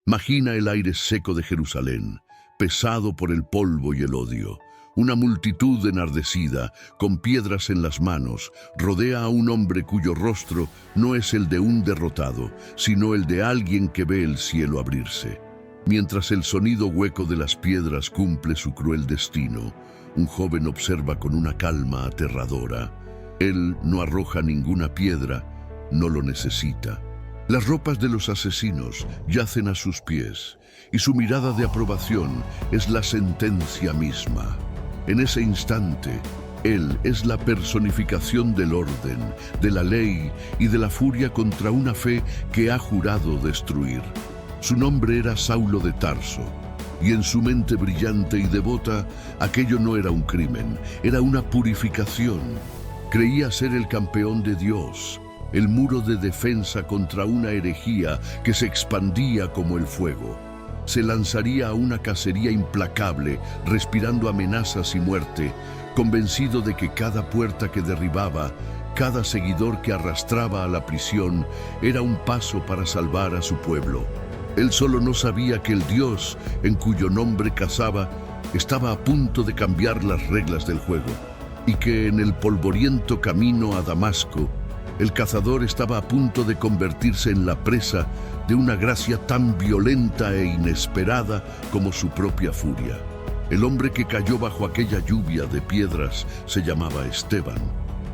Imagina el aire seco de Jerusalén, pesado por el polvo y el odio. Una multitud enardecida, con piedras en las manos, rodea a un hombre cuyo rostro no es el de un derrotado, sino el de alguien que ve el cielo abrirse. Mientras el sonido hueco de las piedras cumple su cruel destino, un joven observa con una calma aterradora. Él no arroja ninguna piedra, no lo necesita. Las ropas de los asesinos yacen a sus pies, y su mirada de aprobación es la sentencia misma. En ese instante, él es la personificación del orden, de la ley y de la furia contra una fe que ha jurado destruir. Su nombre era Saulo de Tarso, y en su mente brillante y devota, aquello no era un crimen, era una purificación. Creía ser el campeón de Dios, el muro de defensa contra una herejía que se expandía como el fuego. Se lanzaría a una cacería implacable, respirando amenazas y muerte, convencido de que cada puerta que derribaba, cada seguidor que arrastraba a la prisión, era un paso para salvar a su pueblo. Él solo no sabía que el Dios en cuyo nombre cazaba estaba a punto de cambiar las reglas del juego, y que en el polvoriento camino a Damasco, el cazador estaba a punto de convertirse en la presa de una gracia tan violenta e inesperada como su propia furia. El hombre que cayó bajo aquella lluvia de piedras se llamaba Esteban.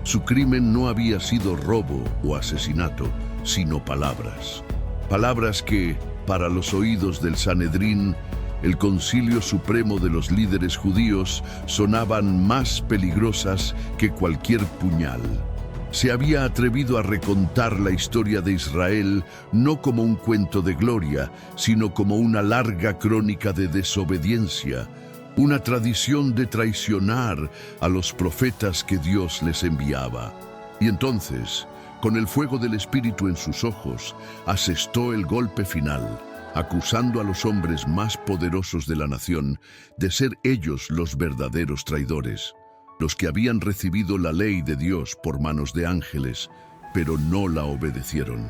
Su crimen no había sido robo o asesinato, sino palabras. Palabras que, para los oídos del Sanedrín, el concilio supremo de los líderes judíos, sonaban más peligrosas que cualquier puñal. Se había atrevido a recontar la historia de Israel no como un cuento de gloria, sino como una larga crónica de desobediencia, una tradición de traicionar a los profetas que Dios les enviaba. Y entonces, con el fuego del Espíritu en sus ojos, asestó el golpe final, acusando a los hombres más poderosos de la nación de ser ellos los verdaderos traidores, los que habían recibido la ley de Dios por manos de ángeles, pero no la obedecieron.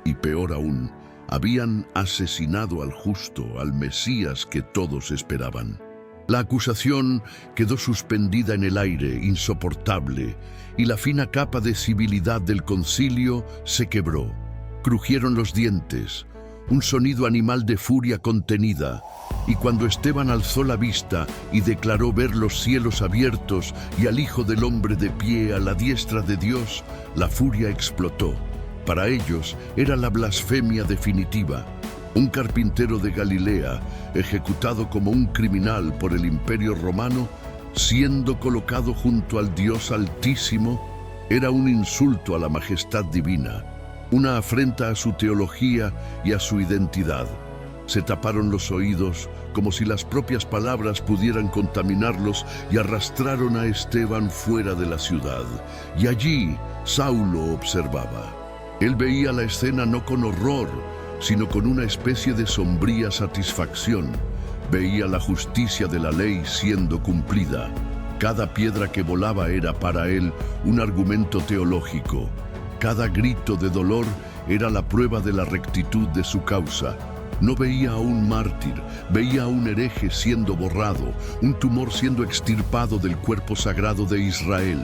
Y peor aún, habían asesinado al justo, al Mesías que todos esperaban. La acusación quedó suspendida en el aire, insoportable, y la fina capa de civilidad del concilio se quebró. Crujieron los dientes, un sonido animal de furia contenida, y cuando Esteban alzó la vista y declaró ver los cielos abiertos y al Hijo del Hombre de pie a la diestra de Dios, la furia explotó. Para ellos era la blasfemia definitiva. Un carpintero de Galilea, ejecutado como un criminal por el Imperio Romano, siendo colocado junto al Dios Altísimo, era un insulto a la majestad divina, una afrenta a su teología y a su identidad. Se taparon los oídos como si las propias palabras pudieran contaminarlos y arrastraron a Esteban fuera de la ciudad. Y allí Saulo observaba. Él veía la escena no con horror, sino con una especie de sombría satisfacción. Veía la justicia de la ley siendo cumplida. Cada piedra que volaba era para él un argumento teológico. Cada grito de dolor era la prueba de la rectitud de su causa. No veía a un mártir, veía a un hereje siendo borrado, un tumor siendo extirpado del cuerpo sagrado de Israel.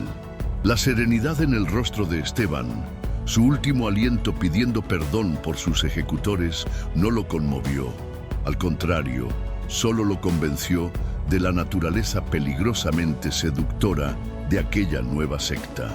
La serenidad en el rostro de Esteban, su último aliento pidiendo perdón por sus ejecutores, no lo conmovió. Al contrario, solo lo convenció de la naturaleza peligrosamente seductora de aquella nueva secta.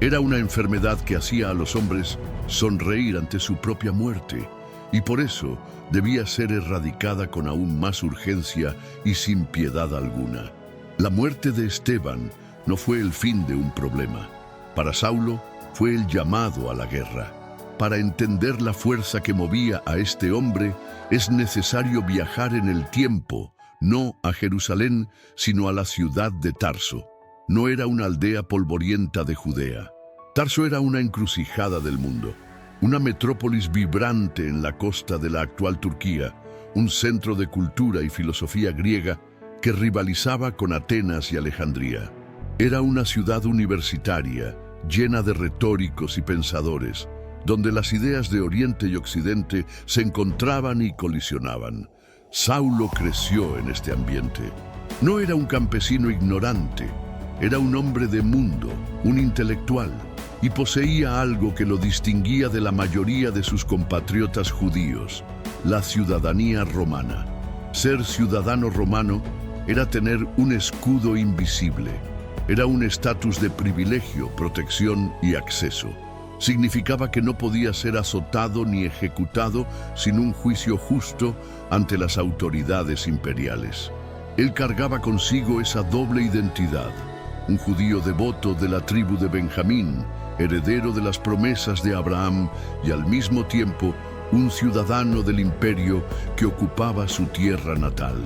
Era una enfermedad que hacía a los hombres sonreír ante su propia muerte, y por eso debía ser erradicada con aún más urgencia y sin piedad alguna. La muerte de Esteban no fue el fin de un problema. Para Saulo fue el llamado a la guerra. Para entender la fuerza que movía a este hombre, es necesario viajar en el tiempo, no a Jerusalén, sino a la ciudad de Tarso. No era una aldea polvorienta de Judea. Tarso era una encrucijada del mundo, una metrópolis vibrante en la costa de la actual Turquía, un centro de cultura y filosofía griega que rivalizaba con Atenas y Alejandría. Era una ciudad universitaria, llena de retóricos y pensadores, donde las ideas de Oriente y Occidente se encontraban y colisionaban. Saulo creció en este ambiente. No era un campesino ignorante, era un hombre de mundo, un intelectual, y poseía algo que lo distinguía de la mayoría de sus compatriotas judíos: la ciudadanía romana. Ser ciudadano romano era tener un escudo invisible. Era un estatus de privilegio, protección y acceso. Significaba que no podía ser azotado ni ejecutado sin un juicio justo ante las autoridades imperiales. Él cargaba consigo esa doble identidad: un judío devoto de la tribu de Benjamín, heredero de las promesas de Abraham, y al mismo tiempo un ciudadano del imperio que ocupaba su tierra natal.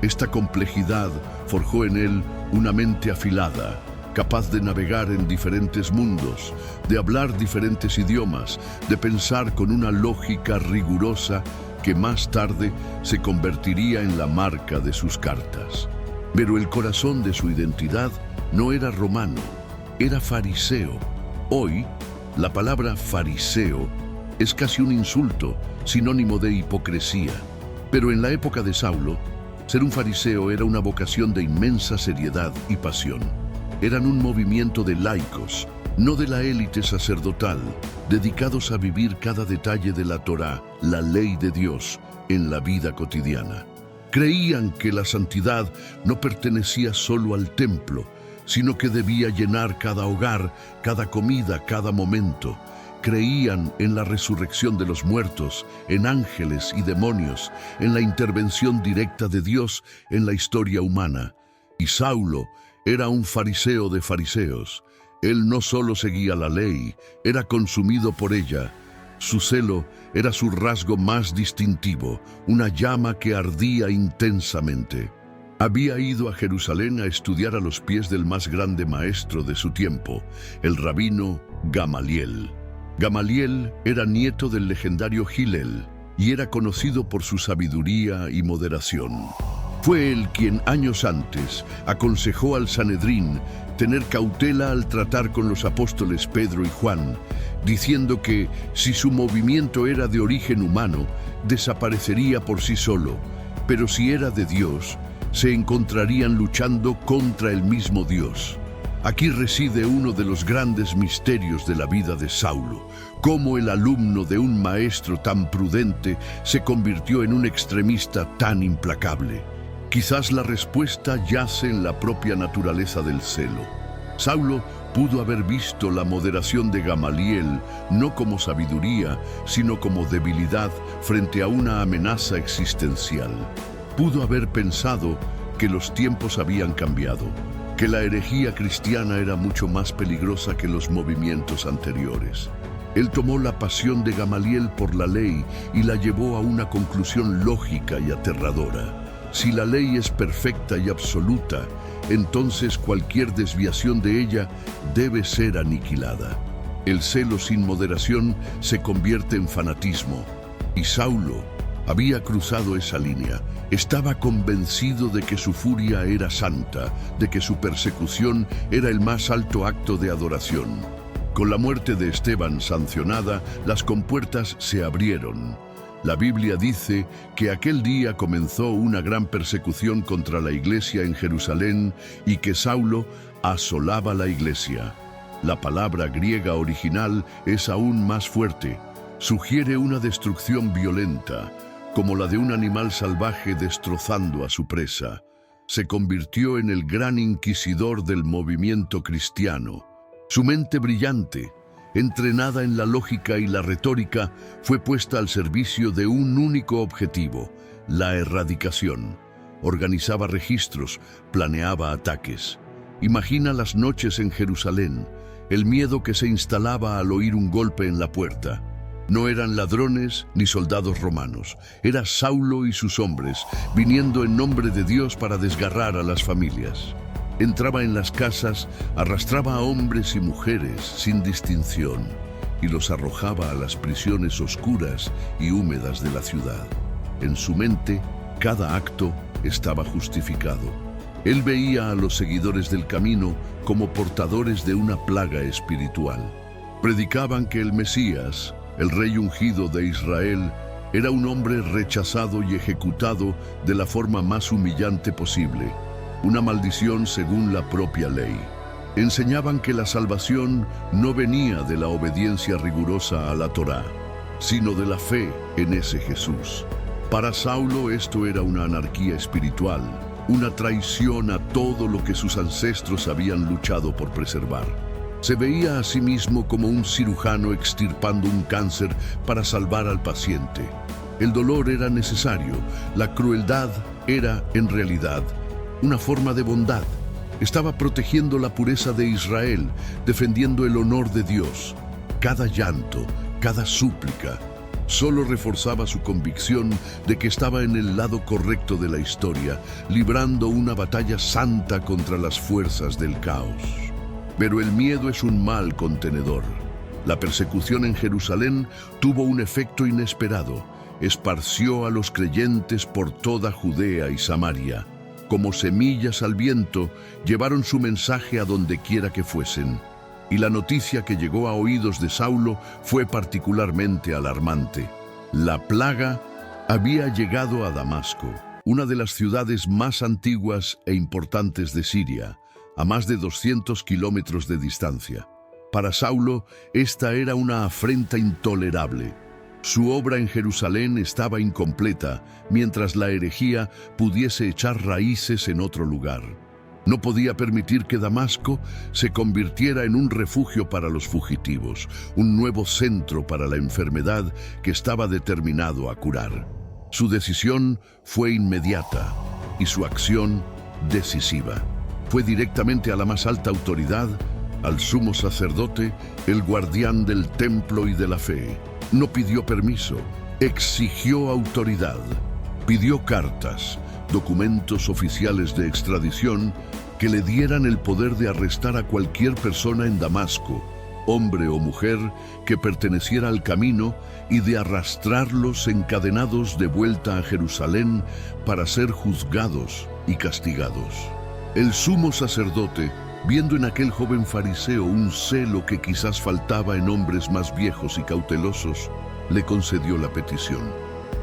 Esta complejidad forjó en él una mente afilada, capaz de navegar en diferentes mundos, de hablar diferentes idiomas, de pensar con una lógica rigurosa que más tarde se convertiría en la marca de sus cartas. Pero el corazón de su identidad no era romano, era fariseo. Hoy, la palabra fariseo es casi un insulto, sinónimo de hipocresía. Pero en la época de Saulo, ser un fariseo era una vocación de inmensa seriedad y pasión. Eran un movimiento de laicos, no de la élite sacerdotal, dedicados a vivir cada detalle de la Torá, la ley de Dios, en la vida cotidiana. Creían que la santidad no pertenecía solo al templo, sino que debía llenar cada hogar, cada comida, cada momento. Creían en la resurrección de los muertos, en ángeles y demonios, en la intervención directa de Dios en la historia humana. Y Saulo era un fariseo de fariseos. Él no solo seguía la ley, era consumido por ella. Su celo era su rasgo más distintivo, una llama que ardía intensamente. Había ido a Jerusalén a estudiar a los pies del más grande maestro de su tiempo, el rabino Gamaliel. Gamaliel era nieto del legendario Hillel y era conocido por su sabiduría y moderación. Fue él quien años antes aconsejó al Sanedrín tener cautela al tratar con los apóstoles Pedro y Juan, diciendo que si su movimiento era de origen humano, desaparecería por sí solo, pero si era de Dios, se encontrarían luchando contra el mismo Dios. Aquí reside uno de los grandes misterios de la vida de Saulo: cómo el alumno de un maestro tan prudente se convirtió en un extremista tan implacable. Quizás la respuesta yace en la propia naturaleza del celo. Saulo pudo haber visto la moderación de Gamaliel no como sabiduría, sino como debilidad frente a una amenaza existencial. Pudo haber pensado que los tiempos habían cambiado, que la herejía cristiana era mucho más peligrosa que los movimientos anteriores. Él tomó la pasión de Gamaliel por la ley y la llevó a una conclusión lógica y aterradora. Si la ley es perfecta y absoluta, entonces cualquier desviación de ella debe ser aniquilada. El celo sin moderación se convierte en fanatismo, y Saulo había cruzado esa línea. Estaba convencido de que su furia era santa, de que su persecución era el más alto acto de adoración. Con la muerte de Esteban sancionada, las compuertas se abrieron. La Biblia dice que aquel día comenzó una gran persecución contra la iglesia en Jerusalén y que Saulo asolaba la iglesia. La palabra griega original es aún más fuerte. Sugiere una destrucción violenta, como la de un animal salvaje destrozando a su presa. Se convirtió en el gran inquisidor del movimiento cristiano. Su mente brillante, entrenada en la lógica y la retórica, fue puesta al servicio de un único objetivo: la erradicación. Organizaba registros, planeaba ataques. Imagina las noches en Jerusalén, el miedo que se instalaba al oír un golpe en la puerta. No eran ladrones ni soldados romanos, era Saulo y sus hombres, viniendo en nombre de Dios para desgarrar a las familias. Entraba en las casas, arrastraba a hombres y mujeres sin distinción y los arrojaba a las prisiones oscuras y húmedas de la ciudad. En su mente, cada acto estaba justificado. Él veía a los seguidores del camino como portadores de una plaga espiritual. Predicaban que el Mesías, el rey ungido de Israel, era un hombre rechazado y ejecutado de la forma más humillante posible, una maldición según la propia ley. Enseñaban que la salvación no venía de la obediencia rigurosa a la Torá, sino de la fe en ese Jesús. Para Saulo esto era una anarquía espiritual, una traición a todo lo que sus ancestros habían luchado por preservar. Se veía a sí mismo como un cirujano extirpando un cáncer para salvar al paciente. El dolor era necesario, la crueldad era, en realidad, una forma de bondad. Estaba protegiendo la pureza de Israel, defendiendo el honor de Dios. Cada llanto, cada súplica, solo reforzaba su convicción de que estaba en el lado correcto de la historia, librando una batalla santa contra las fuerzas del caos. Pero el miedo es un mal contenedor. La persecución en Jerusalén tuvo un efecto inesperado. Esparció a los creyentes por toda Judea y Samaria. Como semillas al viento, llevaron su mensaje a donde quiera que fuesen. Y la noticia que llegó a oídos de Saulo fue particularmente alarmante. La plaga había llegado a Damasco, una de las ciudades más antiguas e importantes de Siria, a más de 200 kilómetros de distancia. Para Saulo, esta era una afrenta intolerable. Su obra en Jerusalén estaba incompleta, mientras la herejía pudiese echar raíces en otro lugar. No podía permitir que Damasco se convirtiera en un refugio para los fugitivos, un nuevo centro para la enfermedad que estaba determinado a curar. Su decisión fue inmediata y su acción decisiva. Fue directamente a la más alta autoridad, al sumo sacerdote, el guardián del templo y de la fe. No pidió permiso, exigió autoridad, pidió cartas, documentos oficiales de extradición que le dieran el poder de arrestar a cualquier persona en Damasco, hombre o mujer, que perteneciera al camino y de arrastrarlos encadenados de vuelta a Jerusalén para ser juzgados y castigados. El sumo sacerdote, viendo en aquel joven fariseo un celo que quizás faltaba en hombres más viejos y cautelosos, le concedió la petición.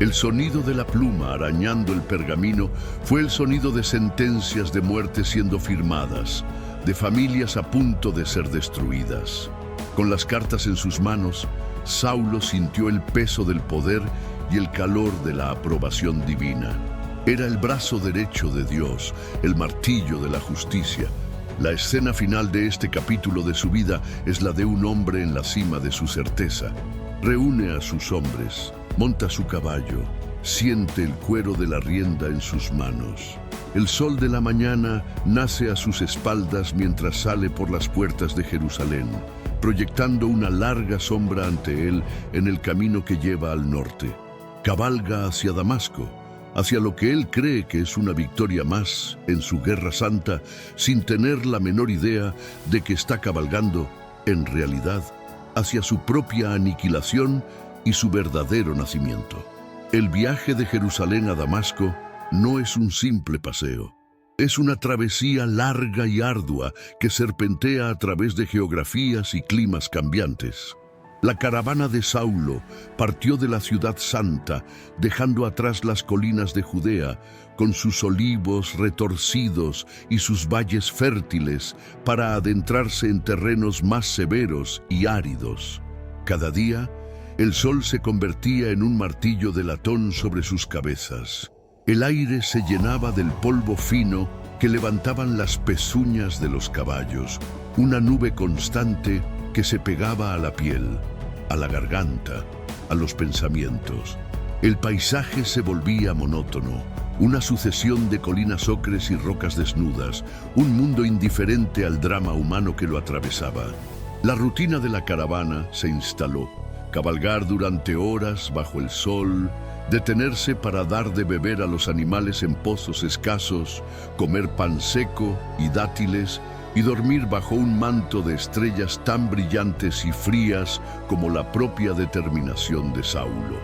El sonido de la pluma arañando el pergamino fue el sonido de sentencias de muerte siendo firmadas, de familias a punto de ser destruidas. Con las cartas en sus manos, Saulo sintió el peso del poder y el calor de la aprobación divina. Era el brazo derecho de Dios, el martillo de la justicia. La escena final de este capítulo de su vida es la de un hombre en la cima de su certeza. Reúne a sus hombres, monta su caballo, siente el cuero de la rienda en sus manos. El sol de la mañana nace a sus espaldas mientras sale por las puertas de Jerusalén, proyectando una larga sombra ante él en el camino que lleva al norte. Cabalga hacia Damasco, hacia lo que él cree que es una victoria más en su guerra santa, sin tener la menor idea de que está cabalgando, en realidad, hacia su propia aniquilación y su verdadero nacimiento. El viaje de Jerusalén a Damasco no es un simple paseo. Es una travesía larga y ardua que serpentea a través de geografías y climas cambiantes. La caravana de Saulo partió de la ciudad santa, dejando atrás las colinas de Judea, con sus olivos retorcidos y sus valles fértiles, para adentrarse en terrenos más severos y áridos. Cada día, el sol se convertía en un martillo de latón sobre sus cabezas. El aire se llenaba del polvo fino que levantaban las pezuñas de los caballos, una nube constante que se pegaba a la piel, a la garganta, a los pensamientos. El paisaje se volvía monótono, una sucesión de colinas ocres y rocas desnudas, un mundo indiferente al drama humano que lo atravesaba. La rutina de la caravana se instaló: cabalgar durante horas bajo el sol, detenerse para dar de beber a los animales en pozos escasos, comer pan seco y dátiles, y dormir bajo un manto de estrellas tan brillantes y frías como la propia determinación de Saulo.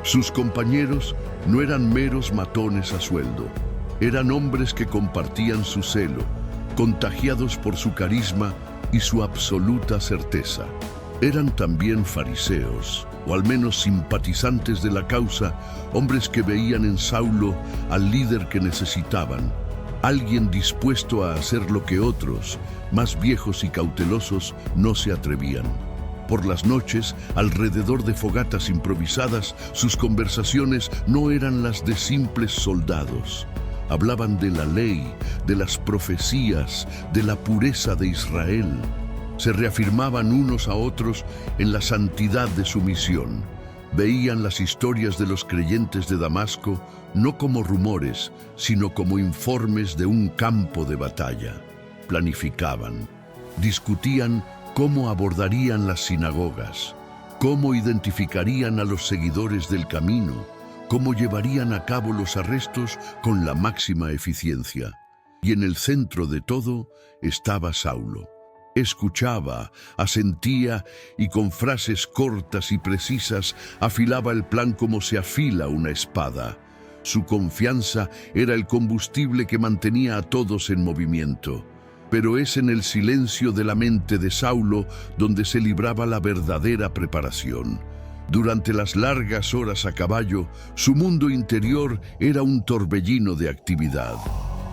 Sus compañeros no eran meros matones a sueldo, eran hombres que compartían su celo, contagiados por su carisma y su absoluta certeza. Eran también fariseos, o al menos simpatizantes de la causa, hombres que veían en Saulo al líder que necesitaban, alguien dispuesto a hacer lo que otros, más viejos y cautelosos, no se atrevían. Por las noches, alrededor de fogatas improvisadas, sus conversaciones no eran las de simples soldados. Hablaban de la ley, de las profecías, de la pureza de Israel. Se reafirmaban unos a otros en la santidad de su misión. Veían las historias de los creyentes de Damasco no como rumores, sino como informes de un campo de batalla. Planificaban, discutían cómo abordarían las sinagogas, cómo identificarían a los seguidores del camino, cómo llevarían a cabo los arrestos con la máxima eficiencia. Y en el centro de todo estaba Saulo. Escuchaba, asentía y con frases cortas y precisas afilaba el plan como se afila una espada. Su confianza era el combustible que mantenía a todos en movimiento. Pero es en el silencio de la mente de Saulo donde se libraba la verdadera preparación. Durante las largas horas a caballo, su mundo interior era un torbellino de actividad.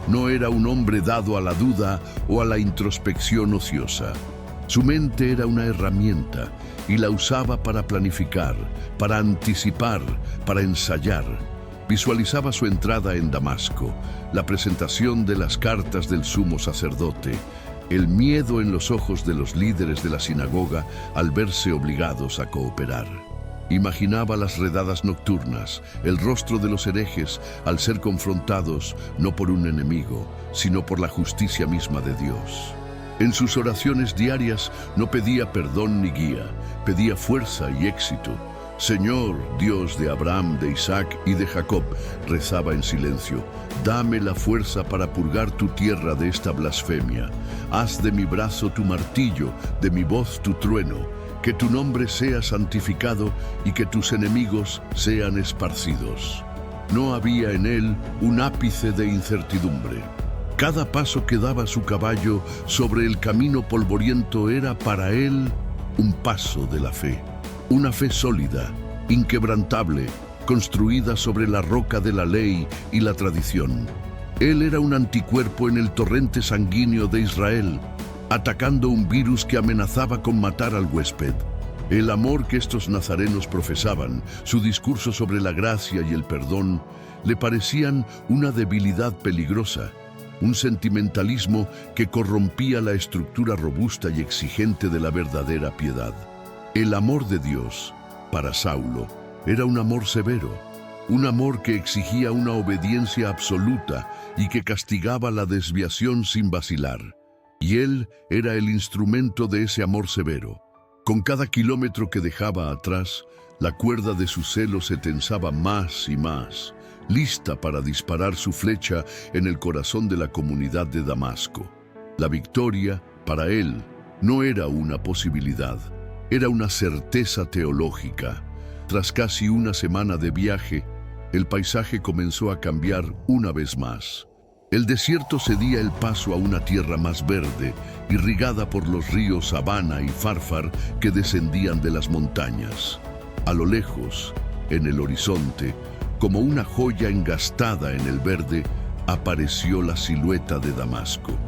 No era un hombre dado a la duda o a la introspección ociosa. Su mente era una herramienta y la usaba para planificar, para anticipar, para ensayar. Visualizaba su entrada en Damasco, la presentación de las cartas del sumo sacerdote, el miedo en los ojos de los líderes de la sinagoga al verse obligados a cooperar. Imaginaba las redadas nocturnas, el rostro de los herejes al ser confrontados no por un enemigo, sino por la justicia misma de Dios. En sus oraciones diarias no pedía perdón ni guía, pedía fuerza y éxito. Señor, Dios de Abraham, de Isaac y de Jacob, rezaba en silencio, dame la fuerza para purgar tu tierra de esta blasfemia. Haz de mi brazo tu martillo, de mi voz tu trueno, que tu nombre sea santificado y que tus enemigos sean esparcidos. No había en él un ápice de incertidumbre. Cada paso que daba su caballo sobre el camino polvoriento era para él un paso de la fe. Una fe sólida, inquebrantable, construida sobre la roca de la ley y la tradición. Él era un anticuerpo en el torrente sanguíneo de Israel, atacando un virus que amenazaba con matar al huésped. El amor que estos nazarenos profesaban, su discurso sobre la gracia y el perdón, le parecían una debilidad peligrosa, un sentimentalismo que corrompía la estructura robusta y exigente de la verdadera piedad. El amor de Dios, para Saulo, era un amor severo, un amor que exigía una obediencia absoluta y que castigaba la desviación sin vacilar. Y él era el instrumento de ese amor severo. Con cada kilómetro que dejaba atrás, la cuerda de su celo se tensaba más y más, lista para disparar su flecha en el corazón de la comunidad de Damasco. La victoria, para él, no era una posibilidad. Era una certeza teológica. Tras casi una semana de viaje, el paisaje comenzó a cambiar una vez más. El desierto cedía el paso a una tierra más verde, irrigada por los ríos Abana y Farfar que descendían de las montañas. A lo lejos, en el horizonte, como una joya engastada en el verde, apareció la silueta de Damasco.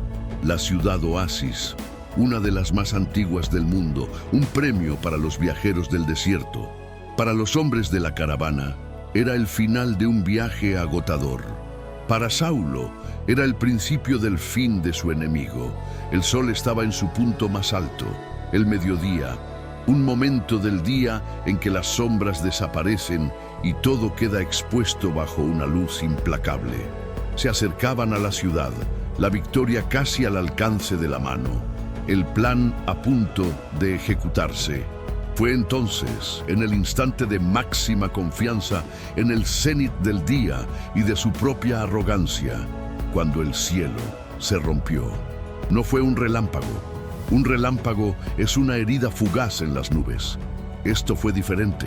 La ciudad oasis, una de las más antiguas del mundo, un premio para los viajeros del desierto. Para los hombres de la caravana, era el final de un viaje agotador. Para Saulo, era el principio del fin de su enemigo. El sol estaba en su punto más alto, el mediodía, un momento del día en que las sombras desaparecen y todo queda expuesto bajo una luz implacable. Se acercaban a la ciudad, la victoria casi al alcance de la mano, el plan a punto de ejecutarse. Fue entonces, en el instante de máxima confianza, en el cenit del día y de su propia arrogancia, cuando el cielo se rompió. No fue un relámpago. Un relámpago es una herida fugaz en las nubes. Esto fue diferente.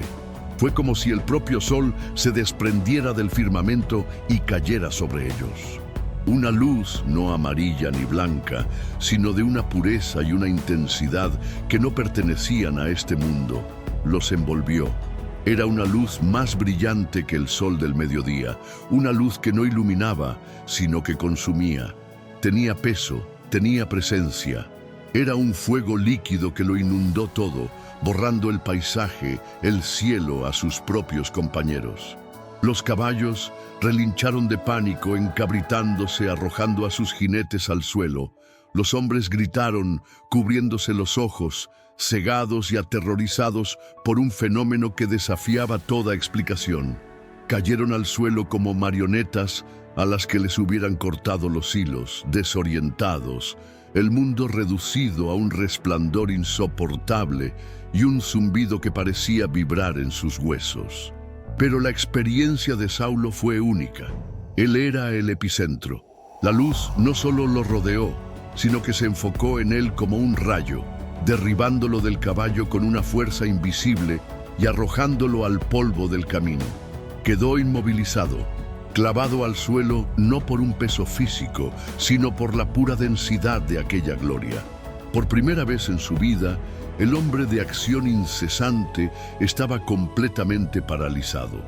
Fue como si el propio sol se desprendiera del firmamento y cayera sobre ellos. Una luz no amarilla ni blanca, sino de una pureza y una intensidad que no pertenecían a este mundo. los envolvió. Era una luz más brillante que el sol del mediodía, una luz que no iluminaba, sino que consumía. Tenía peso, tenía presencia. Era un fuego líquido que lo inundó todo, borrando el paisaje, el cielo a sus propios compañeros. Los caballos relincharon de pánico, encabritándose, arrojando a sus jinetes al suelo. Los hombres gritaron, cubriéndose los ojos, cegados y aterrorizados por un fenómeno que desafiaba toda explicación. Cayeron al suelo como marionetas a las que les hubieran cortado los hilos, desorientados, el mundo reducido a un resplandor insoportable y un zumbido que parecía vibrar en sus huesos. Pero la experiencia de Saulo fue única. Él era el epicentro. La luz no solo lo rodeó, sino que se enfocó en él como un rayo, derribándolo del caballo con una fuerza invisible y arrojándolo al polvo del camino. Quedó inmovilizado, clavado al suelo no por un peso físico, sino por la pura densidad de aquella gloria. Por primera vez en su vida, el hombre de acción incesante estaba completamente paralizado.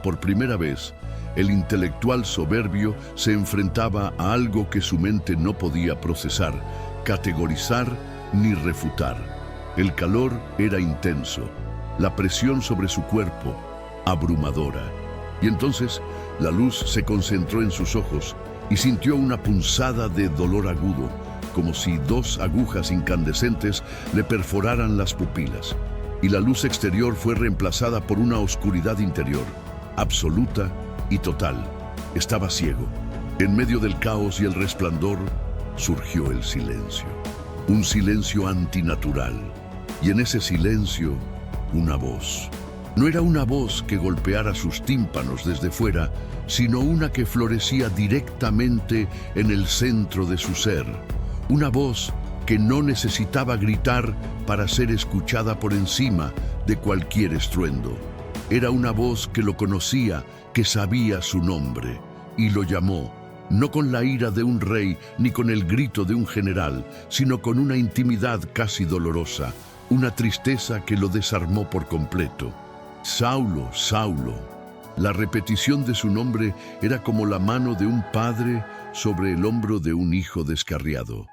Por primera vez, el intelectual soberbio se enfrentaba a algo que su mente no podía procesar, categorizar ni refutar. El calor era intenso, la presión sobre su cuerpo, abrumadora. Y entonces, la luz se concentró en sus ojos y sintió una punzada de dolor agudo, como si dos agujas incandescentes le perforaran las pupilas. Y la luz exterior fue reemplazada por una oscuridad interior, absoluta y total. Estaba ciego. En medio del caos y el resplandor, surgió el silencio. Un silencio antinatural. Y en ese silencio, una voz. No era una voz que golpeara sus tímpanos desde fuera, sino una que florecía directamente en el centro de su ser. Una voz que no necesitaba gritar para ser escuchada por encima de cualquier estruendo. Era una voz que lo conocía, que sabía su nombre, y lo llamó, no con la ira de un rey ni con el grito de un general, sino con una intimidad casi dolorosa, una tristeza que lo desarmó por completo. Saulo, Saulo. La repetición de su nombre era como la mano de un padre sobre el hombro de un hijo descarriado.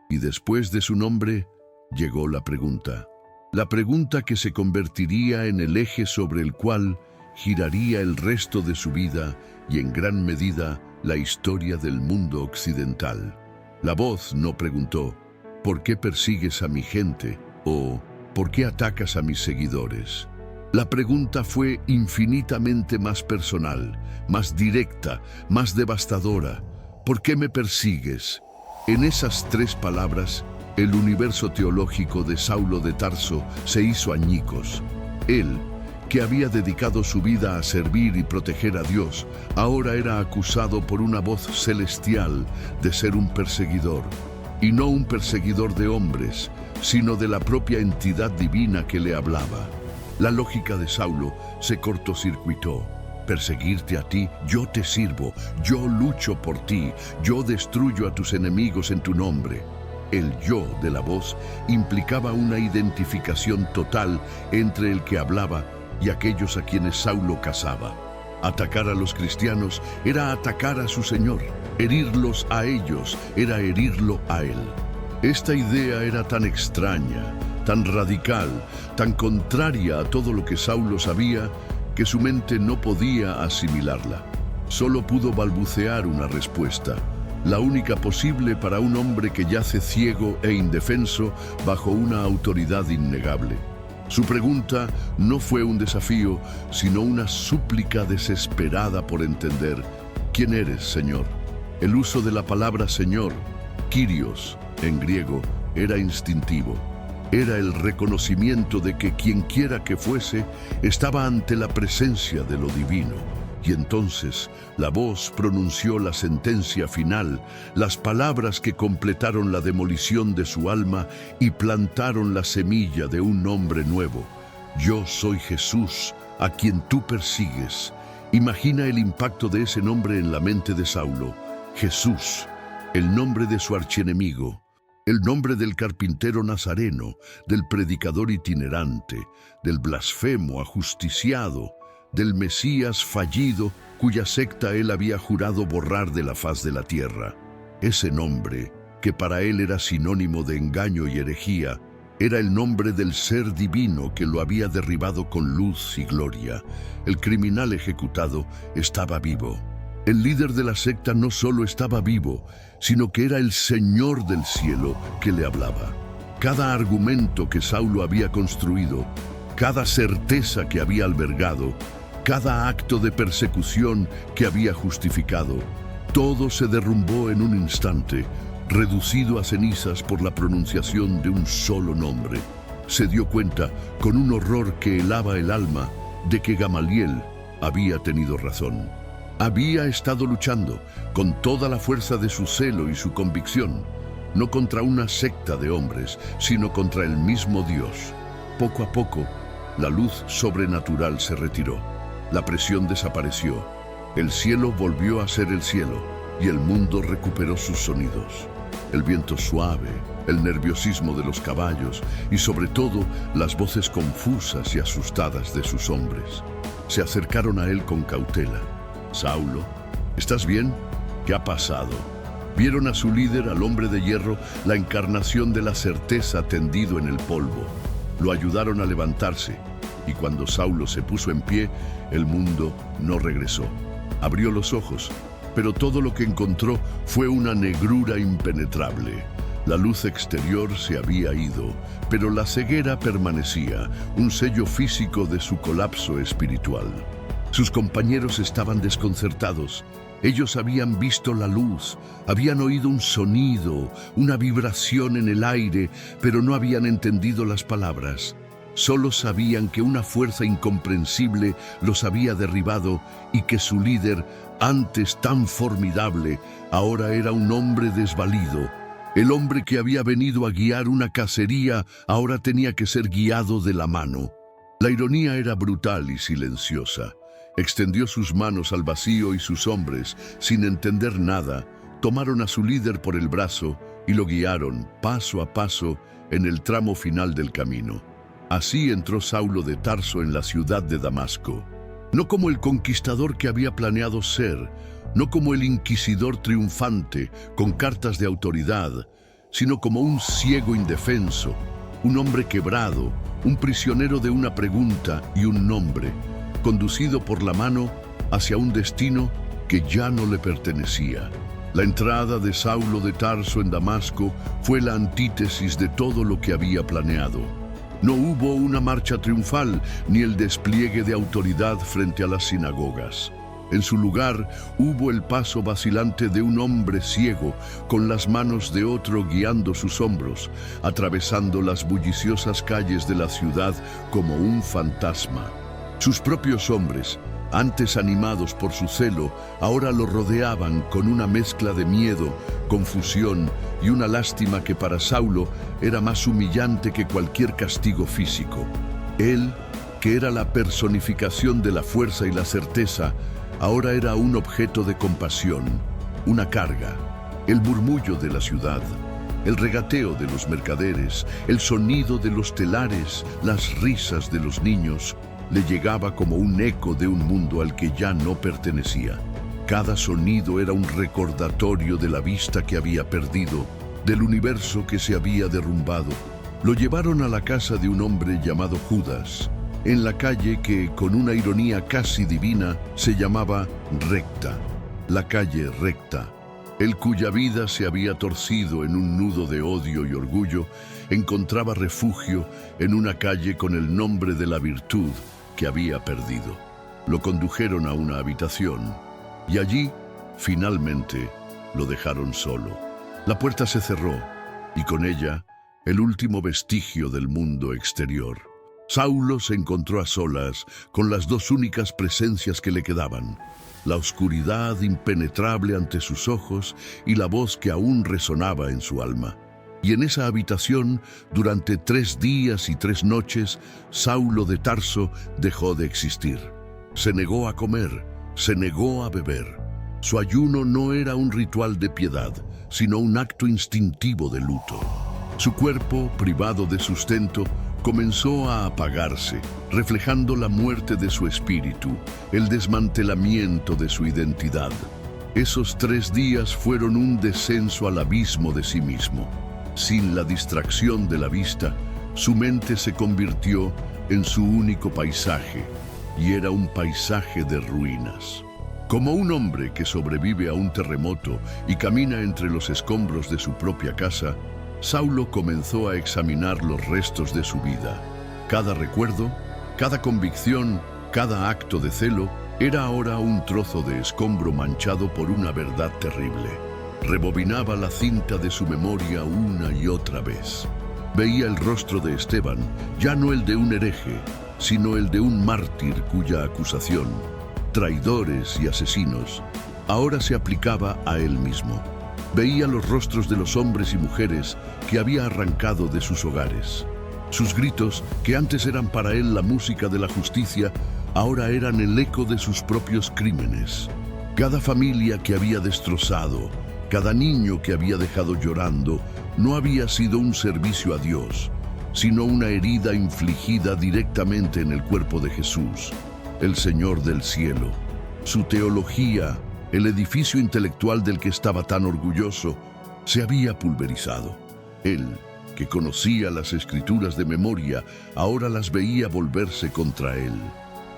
Y después de su nombre, llegó la pregunta. La pregunta que se convertiría en el eje sobre el cual giraría el resto de su vida y en gran medida la historia del mundo occidental. La voz no preguntó, ¿por qué persigues a mi gente? O ¿por qué atacas a mis seguidores? La pregunta fue infinitamente más personal, más directa, más devastadora. ¿Por qué me persigues? En esas tres palabras, el universo teológico de Saulo de Tarso se hizo añicos. Él, que había dedicado su vida a servir y proteger a Dios, ahora era acusado por una voz celestial de ser un perseguidor. Y no un perseguidor de hombres, sino de la propia entidad divina que le hablaba. La lógica de Saulo se cortocircuitó. Perseguirte a ti, yo te sirvo, yo lucho por ti, yo destruyo a tus enemigos en tu nombre. El yo de la voz implicaba una identificación total entre el que hablaba y aquellos a quienes Saulo cazaba. Atacar a los cristianos era atacar a su Señor. Herirlos a ellos era herirlo a Él. Esta idea era tan extraña, tan radical, tan contraria a todo lo que Saulo sabía, que su mente no podía asimilarla. Solo pudo balbucear una respuesta, la única posible para un hombre que yace ciego e indefenso bajo una autoridad innegable. Su pregunta no fue un desafío, sino una súplica desesperada por entender. ¿Quién eres, Señor? El uso de la palabra Señor, Kyrios, en griego, era instintivo. Era el reconocimiento de que quienquiera que fuese estaba ante la presencia de lo divino. Y entonces la voz pronunció la sentencia final, las palabras que completaron la demolición de su alma y plantaron la semilla de un nombre nuevo. Yo soy Jesús, a quien tú persigues. Imagina el impacto de ese nombre en la mente de Saulo. Jesús, el nombre de su archienemigo. El nombre del carpintero nazareno, del predicador itinerante, del blasfemo ajusticiado, del Mesías fallido, cuya secta él había jurado borrar de la faz de la tierra. Ese nombre, que para él era sinónimo de engaño y herejía, era el nombre del ser divino que lo había derribado con luz y gloria. El criminal ejecutado estaba vivo. El líder de la secta no solo estaba vivo, sino que era el Señor del cielo que le hablaba. Cada argumento que Saulo había construido, cada certeza que había albergado, cada acto de persecución que había justificado, todo se derrumbó en un instante, reducido a cenizas por la pronunciación de un solo nombre. Se dio cuenta, con un horror que helaba el alma, de que Gamaliel había tenido razón. Había estado luchando con toda la fuerza de su celo y su convicción, no contra una secta de hombres, sino contra el mismo Dios. Poco a poco, la luz sobrenatural se retiró. La presión desapareció. El cielo volvió a ser el cielo y el mundo recuperó sus sonidos. El viento suave, el nerviosismo de los caballos y sobre todo las voces confusas y asustadas de sus hombres. Se acercaron a él con cautela. «Saulo, ¿estás bien? ¿Qué ha pasado?» Vieron a su líder, al hombre de hierro, la encarnación de la certeza tendido en el polvo. Lo ayudaron a levantarse y cuando Saulo se puso en pie, el mundo no regresó. Abrió los ojos, pero todo lo que encontró fue una negrura impenetrable. La luz exterior se había ido, pero la ceguera permanecía, un sello físico de su colapso espiritual. Sus compañeros estaban desconcertados. Ellos habían visto la luz, habían oído un sonido, una vibración en el aire, pero no habían entendido las palabras. Solo sabían que una fuerza incomprensible los había derribado y que su líder, antes tan formidable, ahora era un hombre desvalido. El hombre que había venido a guiar una cacería ahora tenía que ser guiado de la mano. La ironía era brutal y silenciosa. Extendió sus manos al vacío y sus hombres, sin entender nada, tomaron a su líder por el brazo y lo guiaron, paso a paso, en el tramo final del camino. Así entró Saulo de Tarso en la ciudad de Damasco. No como el conquistador que había planeado ser, no como el inquisidor triunfante con cartas de autoridad, sino como un ciego indefenso, un hombre quebrado, un prisionero de una pregunta y un nombre, conducido por la mano hacia un destino que ya no le pertenecía. La entrada de Saulo de Tarso en Damasco fue la antítesis de todo lo que había planeado. No hubo una marcha triunfal ni el despliegue de autoridad frente a las sinagogas. En su lugar hubo el paso vacilante de un hombre ciego con las manos de otro guiando sus hombros, atravesando las bulliciosas calles de la ciudad como un fantasma. Sus propios hombres, antes animados por su celo, ahora lo rodeaban con una mezcla de miedo, confusión y una lástima que para Saulo era más humillante que cualquier castigo físico. Él, que era la personificación de la fuerza y la certeza, ahora era un objeto de compasión, una carga, el murmullo de la ciudad, el regateo de los mercaderes, el sonido de los telares, las risas de los niños, le llegaba como un eco de un mundo al que ya no pertenecía. Cada sonido era un recordatorio de la vista que había perdido, del universo que se había derrumbado. Lo llevaron a la casa de un hombre llamado Judas, en la calle que, con una ironía casi divina, se llamaba Recta, la calle recta. El cuya vida se había torcido en un nudo de odio y orgullo, encontraba refugio en una calle con el nombre de la virtud que había perdido. Lo condujeron a una habitación y allí, finalmente, lo dejaron solo. La puerta se cerró y con ella el último vestigio del mundo exterior. Saulo se encontró a solas con las dos únicas presencias que le quedaban: la oscuridad impenetrable ante sus ojos y la voz que aún resonaba en su alma. Y en esa habitación, durante 3 días y 3 noches, Saulo de Tarso dejó de existir. Se negó a comer, se negó a beber. Su ayuno no era un ritual de piedad, sino un acto instintivo de luto. Su cuerpo, privado de sustento, comenzó a apagarse, reflejando la muerte de su espíritu, el desmantelamiento de su identidad. Esos 3 días fueron un descenso al abismo de sí mismo. Sin la distracción de la vista, su mente se convirtió en su único paisaje, y era un paisaje de ruinas. Como un hombre que sobrevive a un terremoto y camina entre los escombros de su propia casa, Saulo comenzó a examinar los restos de su vida. Cada recuerdo, cada convicción, cada acto de celo era ahora un trozo de escombro manchado por una verdad terrible. Rebobinaba la cinta de su memoria una y otra vez. Veía el rostro de Esteban, ya no el de un hereje, sino el de un mártir cuya acusación, traidores y asesinos, ahora se aplicaba a él mismo. Veía los rostros de los hombres y mujeres que había arrancado de sus hogares. Sus gritos, que antes eran para él la música de la justicia, ahora eran el eco de sus propios crímenes. Cada familia que había destrozado, cada niño que había dejado llorando, no había sido un servicio a Dios, sino una herida infligida directamente en el cuerpo de Jesús, el Señor del cielo. Su teología, el edificio intelectual del que estaba tan orgulloso, se había pulverizado. Él, que conocía las Escrituras de memoria, ahora las veía volverse contra él.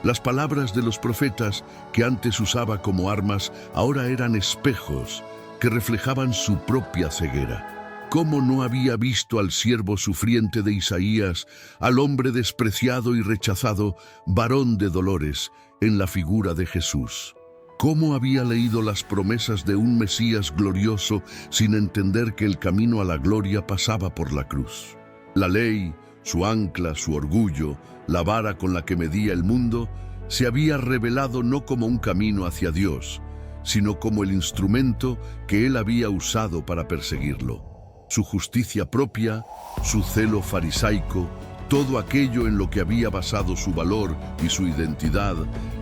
Las palabras de los profetas, que antes usaba como armas, ahora eran espejos que reflejaban su propia ceguera. ¿Cómo no había visto al siervo sufriente de Isaías, al hombre despreciado y rechazado, varón de dolores, en la figura de Jesús? ¿Cómo había leído las promesas de un Mesías glorioso sin entender que el camino a la gloria pasaba por la cruz? La ley, su ancla, su orgullo, la vara con la que medía el mundo, se había revelado no como un camino hacia Dios, sino como el instrumento que él había usado para perseguirlo. Su justicia propia, su celo farisaico, todo aquello en lo que había basado su valor y su identidad,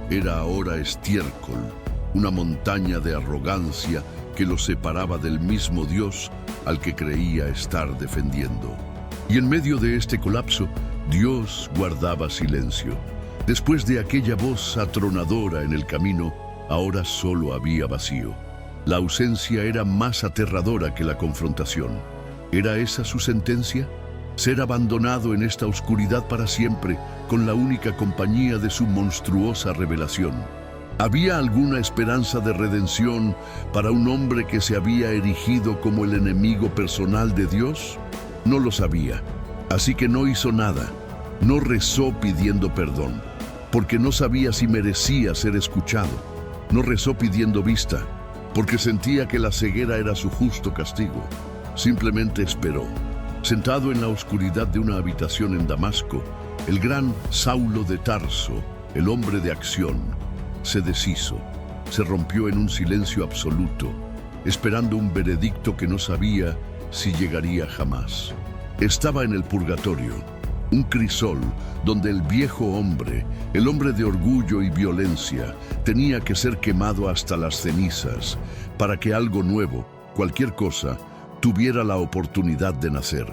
era ahora estiércol, una montaña de arrogancia que lo separaba del mismo Dios al que creía estar defendiendo. Y en medio de este colapso, Dios guardaba silencio. Después de aquella voz atronadora en el camino, ahora solo había vacío. La ausencia era más aterradora que la confrontación. ¿Era esa su sentencia? Ser abandonado en esta oscuridad para siempre, con la única compañía de su monstruosa revelación. ¿Había alguna esperanza de redención para un hombre que se había erigido como el enemigo personal de Dios? No lo sabía, así que no hizo nada. No rezó pidiendo perdón, porque no sabía si merecía ser escuchado. No rezó pidiendo vista, porque sentía que la ceguera era su justo castigo. Simplemente esperó. Sentado en la oscuridad de una habitación en Damasco, el gran Saulo de Tarso, el hombre de acción, se deshizo, se rompió en un silencio absoluto, esperando un veredicto que no sabía si llegaría jamás. Estaba en el purgatorio, un crisol donde el viejo hombre, el hombre de orgullo y violencia, tenía que ser quemado hasta las cenizas para que algo nuevo, cualquier cosa, tuviera la oportunidad de nacer.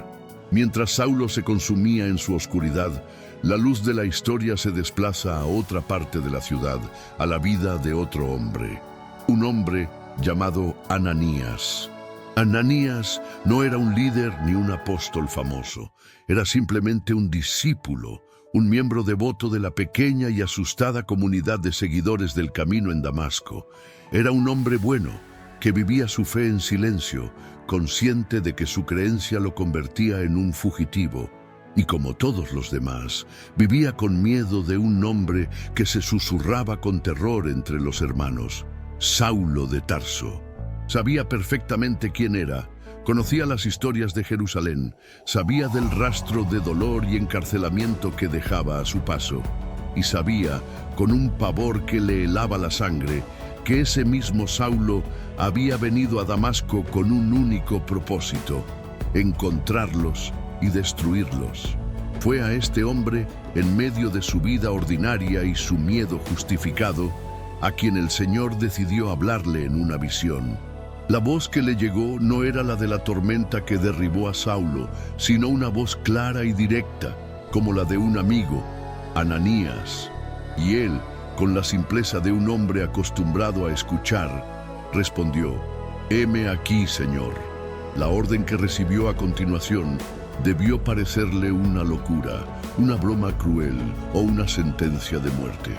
Mientras Saulo se consumía en su oscuridad, la luz de la historia se desplaza a otra parte de la ciudad, a la vida de otro hombre. Un hombre llamado Ananías. Ananías no era un líder ni un apóstol famoso. Era simplemente un discípulo, un miembro devoto de la pequeña y asustada comunidad de seguidores del camino en Damasco. Era un hombre bueno, que vivía su fe en silencio, consciente de que su creencia lo convertía en un fugitivo. Y como todos los demás, vivía con miedo de un nombre que se susurraba con terror entre los hermanos: Saulo de Tarso. Sabía perfectamente quién era, conocía las historias de Jerusalén, sabía del rastro de dolor y encarcelamiento que dejaba a su paso, y sabía, con un pavor que le helaba la sangre, que ese mismo Saulo había venido a Damasco con un único propósito: encontrarlos y destruirlos. Fue a este hombre, en medio de su vida ordinaria y su miedo justificado, a quien el Señor decidió hablarle en una visión. La voz que le llegó no era la de la tormenta que derribó a Saulo, sino una voz clara y directa, como la de un amigo, Ananías. Y él, con la simpleza de un hombre acostumbrado a escuchar, respondió: «Heme aquí, Señor». La orden que recibió a continuación debió parecerle una locura, una broma cruel o una sentencia de muerte.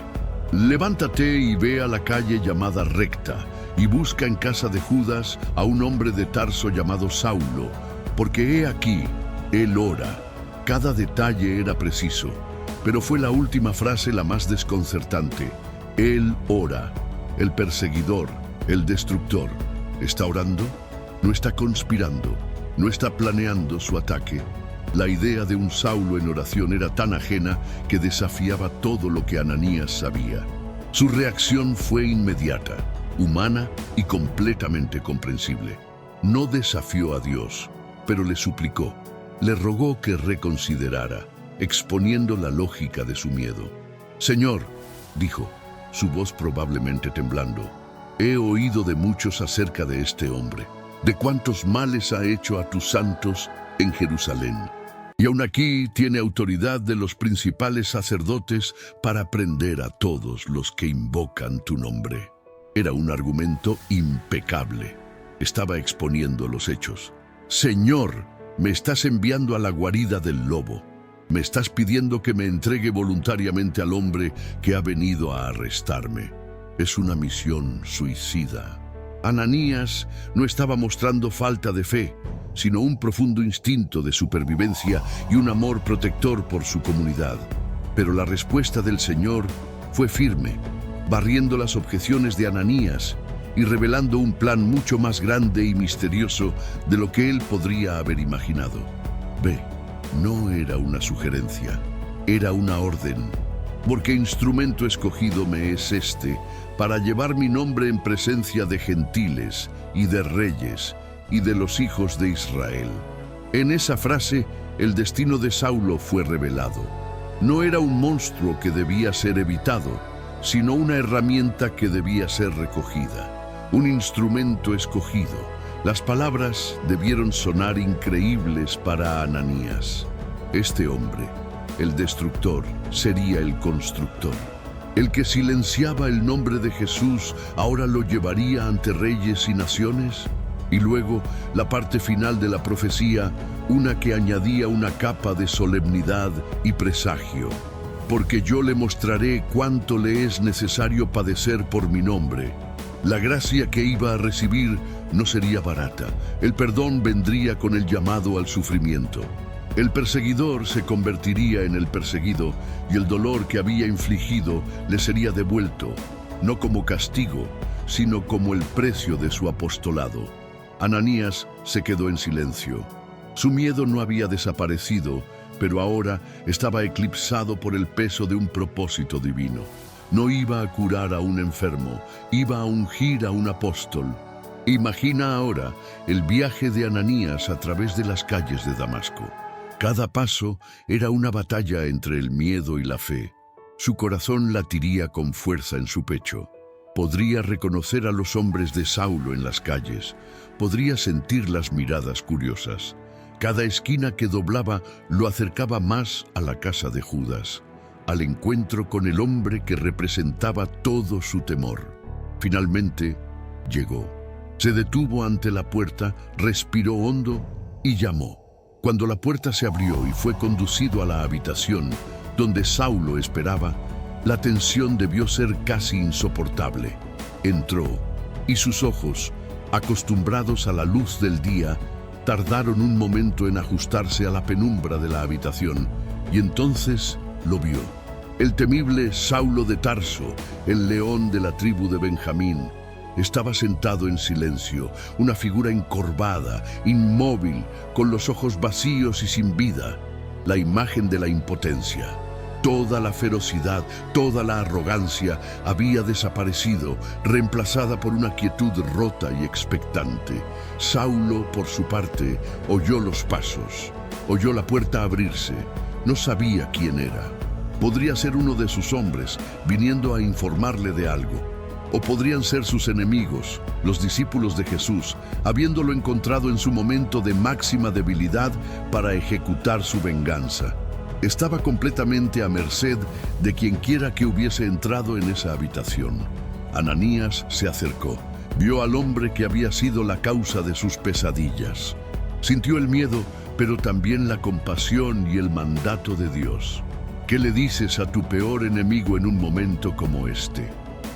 «Levántate y ve a la calle llamada Recta, y busca en casa de Judas a un hombre de Tarso llamado Saulo, porque he aquí, él ora». Cada detalle era preciso, pero fue la última frase la más desconcertante. Él ora. El perseguidor, el destructor, ¿está orando? No está conspirando, no está planeando su ataque. La idea de un Saulo en oración era tan ajena que desafiaba todo lo que Ananías sabía. Su reacción fue inmediata, humana y completamente comprensible. No desafió a Dios, pero le suplicó, le rogó que reconsiderara, exponiendo la lógica de su miedo. «Señor», dijo, su voz probablemente temblando, «he oído de muchos acerca de este hombre, de cuántos males ha hecho a tus santos en Jerusalén. Y aún aquí tiene autoridad de los principales sacerdotes para prender a todos los que invocan tu nombre». Era un argumento impecable. Estaba exponiendo los hechos. «Señor, me estás enviando a la guarida del lobo. Me estás pidiendo que me entregue voluntariamente al hombre que ha venido a arrestarme. Es una misión suicida». Ananías no estaba mostrando falta de fe, sino un profundo instinto de supervivencia y un amor protector por su comunidad. Pero la respuesta del Señor fue firme, barriendo las objeciones de Ananías y revelando un plan mucho más grande y misterioso de lo que él podría haber imaginado. Ve, no era una sugerencia, era una orden. «Porque instrumento escogido me es este, para llevar mi nombre en presencia de gentiles y de reyes y de los hijos de Israel». En esa frase, el destino de Saulo fue revelado. No era un monstruo que debía ser evitado, sino una herramienta que debía ser recogida, un instrumento escogido. Las palabras debieron sonar increíbles para Ananías. Este hombre, el destructor, sería el constructor. El que silenciaba el nombre de Jesús ahora lo llevaría ante reyes y naciones. Y luego, la parte final de la profecía, una que añadía una capa de solemnidad y presagio. «Porque yo le mostraré cuánto le es necesario padecer por mi nombre». La gracia que iba a recibir no sería barata. El perdón vendría con el llamado al sufrimiento. El perseguidor se convertiría en el perseguido y el dolor que había infligido le sería devuelto, no como castigo, sino como el precio de su apostolado. Ananías se quedó en silencio. Su miedo no había desaparecido, pero ahora estaba eclipsado por el peso de un propósito divino. No iba a curar a un enfermo, iba a ungir a un apóstol. Imagina ahora el viaje de Ananías a través de las calles de Damasco. Cada paso era una batalla entre el miedo y la fe. Su corazón latiría con fuerza en su pecho. Podría reconocer a los hombres de Saulo en las calles. Podría sentir las miradas curiosas. Cada esquina que doblaba lo acercaba más a la casa de Judas, al encuentro con el hombre que representaba todo su temor. Finalmente, llegó. Se detuvo ante la puerta, respiró hondo y llamó. Cuando la puerta se abrió y fue conducido a la habitación donde Saulo esperaba, la tensión debió ser casi insoportable. Entró, y sus ojos, acostumbrados a la luz del día, tardaron un momento en ajustarse a la penumbra de la habitación, y entonces lo vio. El temible Saulo de Tarso, el león de la tribu de Benjamín, estaba sentado en silencio, una figura encorvada, inmóvil, con los ojos vacíos y sin vida, la imagen de la impotencia. Toda la ferocidad, toda la arrogancia había desaparecido, reemplazada por una quietud rota y expectante. Saulo, por su parte, oyó los pasos, oyó la puerta abrirse. No sabía quién era. Podría ser uno de sus hombres, viniendo a informarle de algo. O podrían ser sus enemigos, los discípulos de Jesús, habiéndolo encontrado en su momento de máxima debilidad para ejecutar su venganza. Estaba completamente a merced de quienquiera que hubiese entrado en esa habitación. Ananías se acercó, vio al hombre que había sido la causa de sus pesadillas. Sintió el miedo, pero también la compasión y el mandato de Dios. ¿Qué le dices a tu peor enemigo en un momento como este?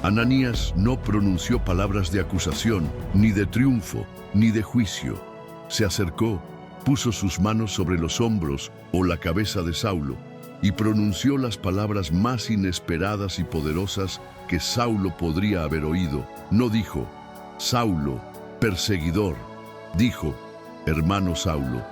Ananías no pronunció palabras de acusación, ni de triunfo, ni de juicio. Se acercó, puso sus manos sobre los hombros o la cabeza de Saulo y pronunció las palabras más inesperadas y poderosas que Saulo podría haber oído. No dijo, Saulo, perseguidor. Dijo, hermano Saulo.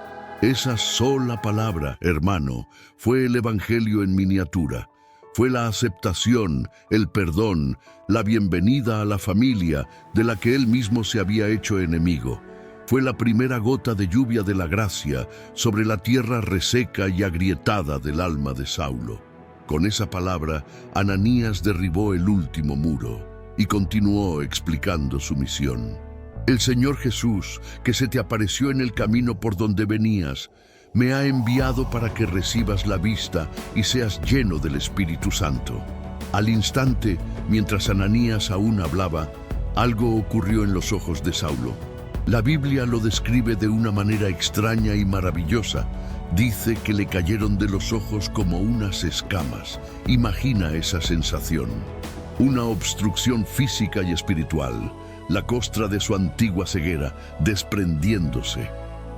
Esa sola palabra, hermano, fue el evangelio en miniatura. Fue la aceptación, el perdón, la bienvenida a la familia de la que él mismo se había hecho enemigo. Fue la primera gota de lluvia de la gracia sobre la tierra reseca y agrietada del alma de Saulo. Con esa palabra, Ananías derribó el último muro y continuó explicando su misión. El Señor Jesús, que se te apareció en el camino por donde venías, me ha enviado para que recibas la vista y seas lleno del Espíritu Santo. Al instante, mientras Ananías aún hablaba, algo ocurrió en los ojos de Saulo. La Biblia lo describe de una manera extraña y maravillosa. Dice que le cayeron de los ojos como unas escamas. Imagina esa sensación. Una obstrucción física y espiritual, la costra de su antigua ceguera, desprendiéndose.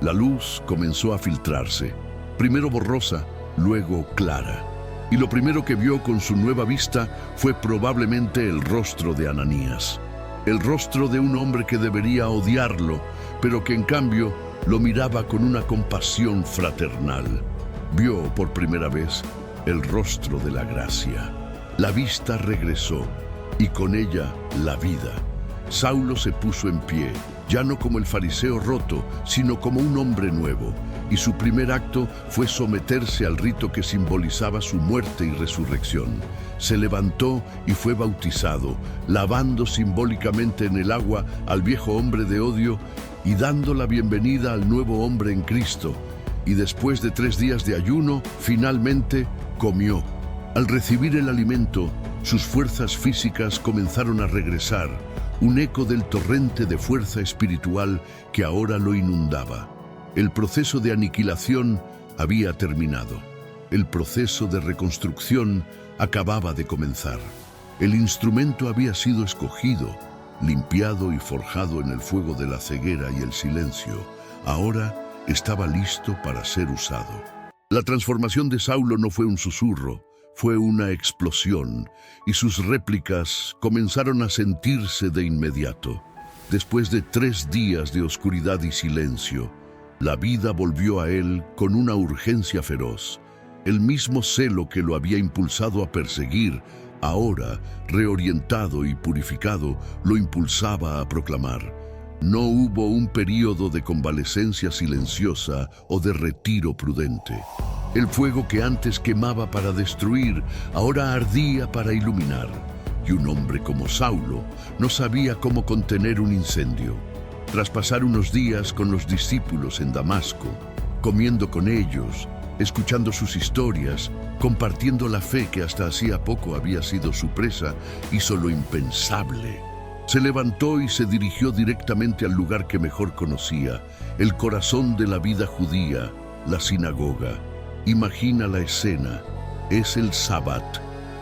La luz comenzó a filtrarse, primero borrosa, luego clara. Y lo primero que vio con su nueva vista fue probablemente el rostro de Ananías. El rostro de un hombre que debería odiarlo, pero que en cambio lo miraba con una compasión fraternal. Vio por primera vez el rostro de la gracia. La vista regresó, y con ella la vida. Saulo se puso en pie, ya no como el fariseo roto, sino como un hombre nuevo, y su primer acto fue someterse al rito que simbolizaba su muerte y resurrección. Se levantó y fue bautizado, lavando simbólicamente en el agua al viejo hombre de odio y dando la bienvenida al nuevo hombre en Cristo. Y después de 3 días de ayuno, finalmente comió. Al recibir el alimento, sus fuerzas físicas comenzaron a regresar, un eco del torrente de fuerza espiritual que ahora lo inundaba. El proceso de aniquilación había terminado. El proceso de reconstrucción acababa de comenzar. El instrumento había sido escogido, limpiado y forjado en el fuego de la ceguera y el silencio. Ahora estaba listo para ser usado. La transformación de Saulo no fue un susurro, fue una explosión, y sus réplicas comenzaron a sentirse de inmediato. Después de 3 días de oscuridad y silencio, la vida volvió a él con una urgencia feroz. El mismo celo que lo había impulsado a perseguir, ahora, reorientado y purificado, lo impulsaba a proclamar. No hubo un período de convalecencia silenciosa o de retiro prudente. El fuego que antes quemaba para destruir, ahora ardía para iluminar. Y un hombre como Saulo no sabía cómo contener un incendio. Tras pasar unos días con los discípulos en Damasco, comiendo con ellos, escuchando sus historias, compartiendo la fe que hasta hacía poco había sido su presa, hizo lo impensable. Se levantó y se dirigió directamente al lugar que mejor conocía, el corazón de la vida judía, la sinagoga. Imagina la escena. Es el Sabbat.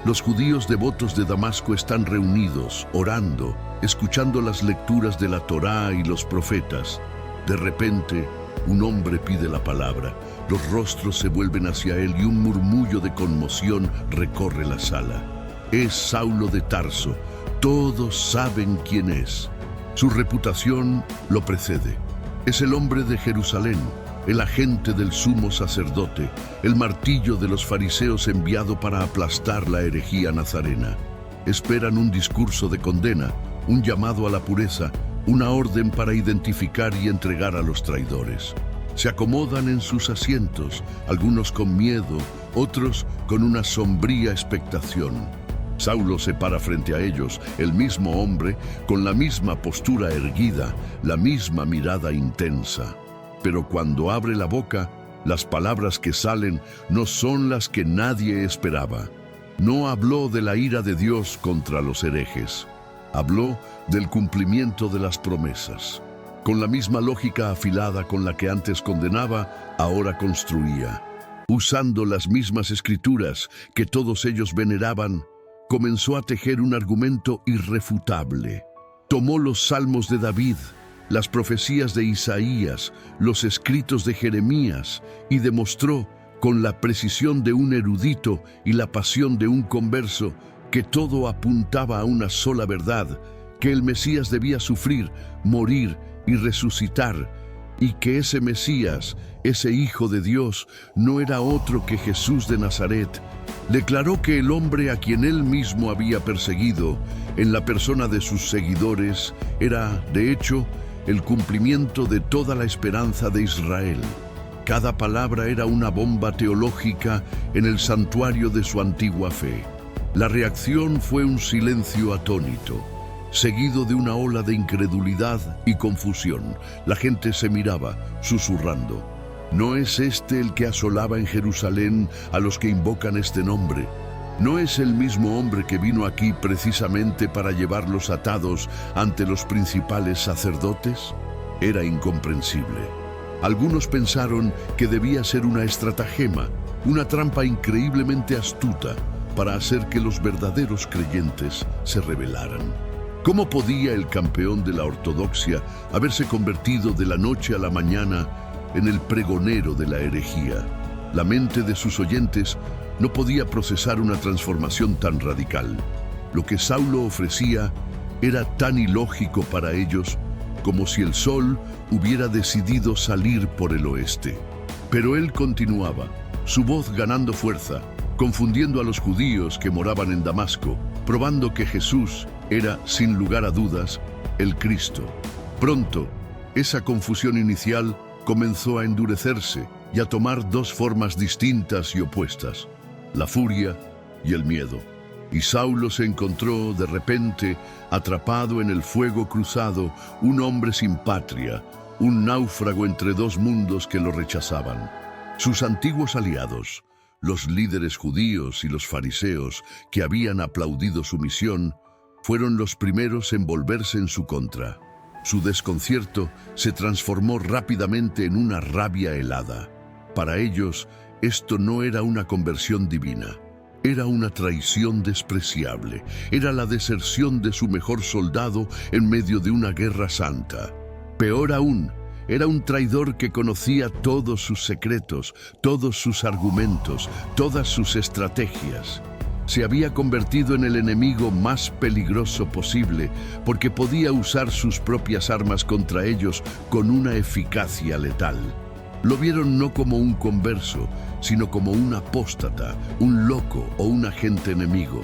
Los judíos devotos de Damasco están reunidos, orando, escuchando las lecturas de la Torá y los profetas. De repente, un hombre pide la palabra. Los rostros se vuelven hacia él y un murmullo de conmoción recorre la sala. Es Saulo de Tarso. Todos saben quién es. Su reputación lo precede. Es el hombre de Jerusalén, el agente del sumo sacerdote, el martillo de los fariseos enviado para aplastar la herejía nazarena. Esperan un discurso de condena, un llamado a la pureza, una orden para identificar y entregar a los traidores. Se acomodan en sus asientos, algunos con miedo, otros con una sombría expectación. Saulo se para frente a ellos, el mismo hombre, con la misma postura erguida, la misma mirada intensa. Pero cuando abre la boca, las palabras que salen no son las que nadie esperaba. No habló de la ira de Dios contra los herejes. Habló del cumplimiento de las promesas. Con la misma lógica afilada con la que antes condenaba, ahora construía. Usando las mismas escrituras que todos ellos veneraban, comenzó a tejer un argumento irrefutable. Tomó los salmos de David, las profecías de Isaías, los escritos de Jeremías y demostró, con la precisión de un erudito y la pasión de un converso, que todo apuntaba a una sola verdad, que el Mesías debía sufrir, morir y resucitar, y que ese Mesías, ese Hijo de Dios, no era otro que Jesús de Nazaret. Declaró que el hombre a quien él mismo había perseguido, en la persona de sus seguidores, era, de hecho, el cumplimiento de toda la esperanza de Israel. Cada palabra era una bomba teológica en el santuario de su antigua fe. La reacción fue un silencio atónito, seguido de una ola de incredulidad y confusión. La gente se miraba, susurrando: ¿no es este el que asolaba en Jerusalén a los que invocan este nombre? ¿No es el mismo hombre que vino aquí precisamente para llevarlos atados ante los principales sacerdotes? Era incomprensible. Algunos pensaron que debía ser una estratagema, una trampa increíblemente astuta para hacer que los verdaderos creyentes se rebelaran. ¿Cómo podía el campeón de la ortodoxia haberse convertido de la noche a la mañana en el pregonero de la herejía? La mente de sus oyentes no podía procesar una transformación tan radical. Lo que Saulo ofrecía era tan ilógico para ellos como si el sol hubiera decidido salir por el oeste. Pero él continuaba, su voz ganando fuerza, confundiendo a los judíos que moraban en Damasco, probando que Jesús era, sin lugar a dudas, el Cristo. Pronto, esa confusión inicial comenzó a endurecerse y a tomar dos formas distintas y opuestas: la furia y el miedo. Y Saulo se encontró, de repente, atrapado en el fuego cruzado, un hombre sin patria, un náufrago entre dos mundos que lo rechazaban. Sus antiguos aliados, los líderes judíos y los fariseos que habían aplaudido su misión, fueron los primeros en volverse en su contra. Su desconcierto se transformó rápidamente en una rabia helada. Para ellos, esto no era una conversión divina. Era una traición despreciable. Era la deserción de su mejor soldado en medio de una guerra santa. Peor aún, era un traidor que conocía todos sus secretos, todos sus argumentos, todas sus estrategias. Se había convertido en el enemigo más peligroso posible porque podía usar sus propias armas contra ellos con una eficacia letal. Lo vieron no como un converso, sino como un apóstata, un loco o un agente enemigo.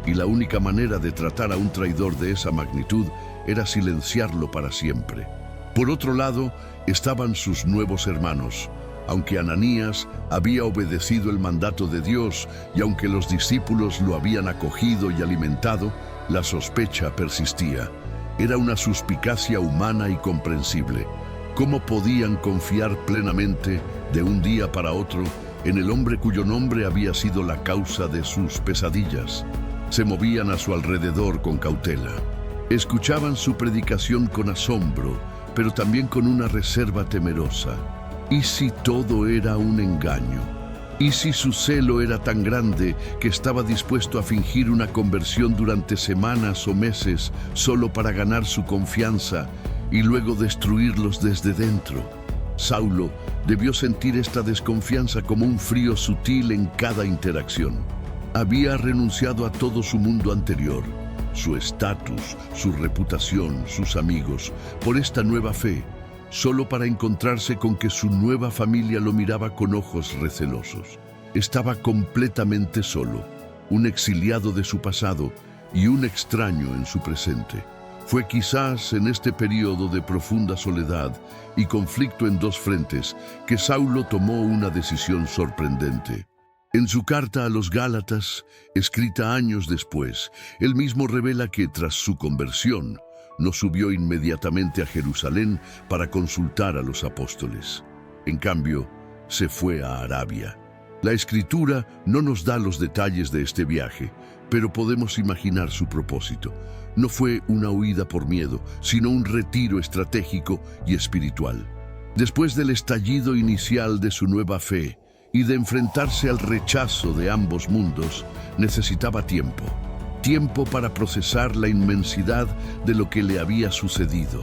Y la única manera de tratar a un traidor de esa magnitud era silenciarlo para siempre. Por otro lado, estaban sus nuevos hermanos. Aunque Ananías había obedecido el mandato de Dios y aunque los discípulos lo habían acogido y alimentado, la sospecha persistía. Era una suspicacia humana y comprensible. ¿Cómo podían confiar plenamente, de un día para otro, en el hombre cuyo nombre había sido la causa de sus pesadillas? Se movían a su alrededor con cautela. Escuchaban su predicación con asombro, pero también con una reserva temerosa. ¿Y si todo era un engaño? ¿Y si su celo era tan grande que estaba dispuesto a fingir una conversión durante semanas o meses solo para ganar su confianza y luego destruirlos desde dentro? Saulo debió sentir esta desconfianza como un frío sutil en cada interacción. Había renunciado a todo su mundo anterior, su estatus, su reputación, sus amigos, por esta nueva fe, solo para encontrarse con que su nueva familia lo miraba con ojos recelosos. Estaba completamente solo, un exiliado de su pasado y un extraño en su presente. Fue quizás en este periodo de profunda soledad y conflicto en dos frentes que Saulo tomó una decisión sorprendente. En su carta a los Gálatas, escrita años después, él mismo revela que tras su conversión, no subió inmediatamente a Jerusalén para consultar a los apóstoles. En cambio, se fue a Arabia. La Escritura no nos da los detalles de este viaje, pero podemos imaginar su propósito. No fue una huida por miedo, sino un retiro estratégico y espiritual. Después del estallido inicial de su nueva fe y de enfrentarse al rechazo de ambos mundos, necesitaba tiempo. Tiempo para procesar la inmensidad de lo que le había sucedido.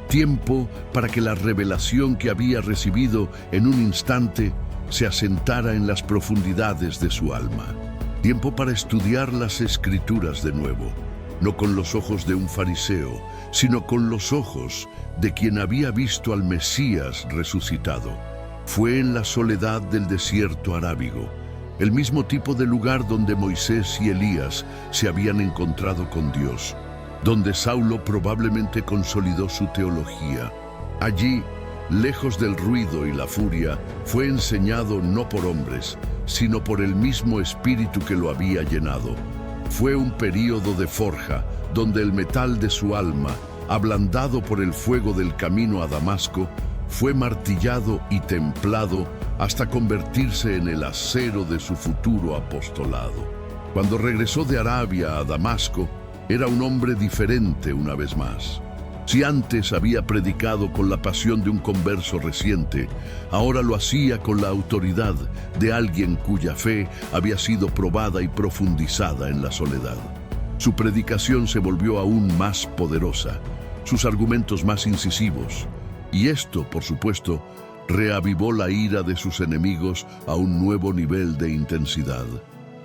Tiempo para que la revelación que había recibido en un instante se asentara en las profundidades de su alma. Tiempo para estudiar las Escrituras de nuevo, no con los ojos de un fariseo, sino con los ojos de quien había visto al Mesías resucitado. Fue en la soledad del desierto arábigo, el mismo tipo de lugar donde Moisés y Elías se habían encontrado con Dios, donde Saulo probablemente consolidó su teología. Allí, lejos del ruido y la furia, fue enseñado no por hombres, sino por el mismo Espíritu que lo había llenado. Fue un período de forja, donde el metal de su alma, ablandado por el fuego del camino a Damasco, fue martillado y templado hasta convertirse en el acero de su futuro apostolado. Cuando regresó de Arabia a Damasco, era un hombre diferente una vez más. Si antes había predicado con la pasión de un converso reciente, ahora lo hacía con la autoridad de alguien cuya fe había sido probada y profundizada en la soledad. Su predicación se volvió aún más poderosa, sus argumentos más incisivos, y esto, por supuesto, reavivó la ira de sus enemigos a un nuevo nivel de intensidad.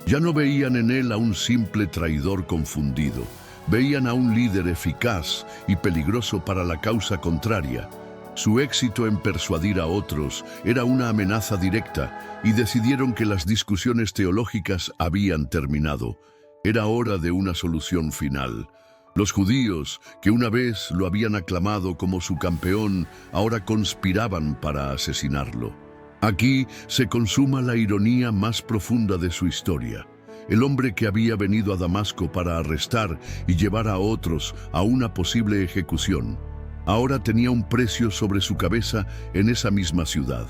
Ya no veían en él a un simple traidor confundido, veían a un líder eficaz y peligroso para la causa contraria. Su éxito en persuadir a otros era una amenaza directa y decidieron que las discusiones teológicas habían terminado. Era hora de una solución final. Los judíos, que una vez lo habían aclamado como su campeón, ahora conspiraban para asesinarlo. Aquí se consuma la ironía más profunda de su historia. El hombre que había venido a Damasco para arrestar y llevar a otros a una posible ejecución, ahora tenía un precio sobre su cabeza en esa misma ciudad.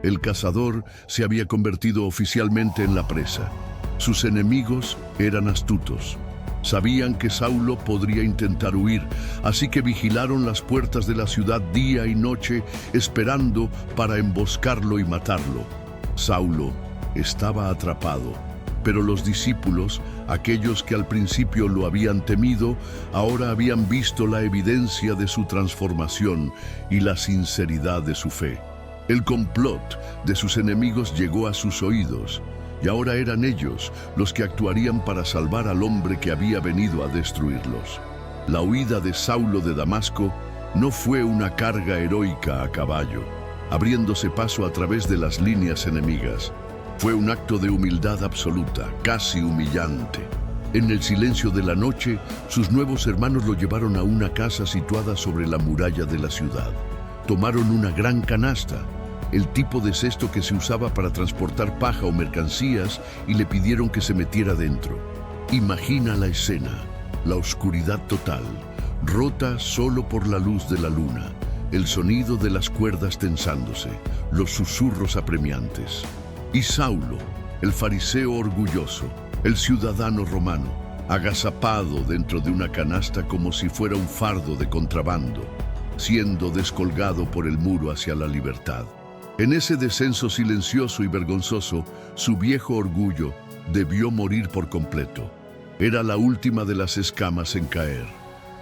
El cazador se había convertido oficialmente en la presa. Sus enemigos eran astutos. Sabían que Saulo podría intentar huir, así que vigilaron las puertas de la ciudad día y noche, esperando para emboscarlo y matarlo. Saulo estaba atrapado, pero los discípulos, aquellos que al principio lo habían temido, ahora habían visto la evidencia de su transformación y la sinceridad de su fe. El complot de sus enemigos llegó a sus oídos, y ahora eran ellos los que actuarían para salvar al hombre que había venido a destruirlos. La huida de Saulo de Damasco no fue una carga heroica a caballo, abriéndose paso a través de las líneas enemigas. Fue un acto de humildad absoluta, casi humillante. En el silencio de la noche, sus nuevos hermanos lo llevaron a una casa situada sobre la muralla de la ciudad. Tomaron una gran canasta, el tipo de cesto que se usaba para transportar paja o mercancías, y le pidieron que se metiera dentro. Imagina la escena, la oscuridad total, rota solo por la luz de la luna, el sonido de las cuerdas tensándose, los susurros apremiantes. Y Saulo, el fariseo orgulloso, el ciudadano romano, agazapado dentro de una canasta como si fuera un fardo de contrabando, siendo descolgado por el muro hacia la libertad. En ese descenso silencioso y vergonzoso, su viejo orgullo debió morir por completo. Era la última de las escamas en caer.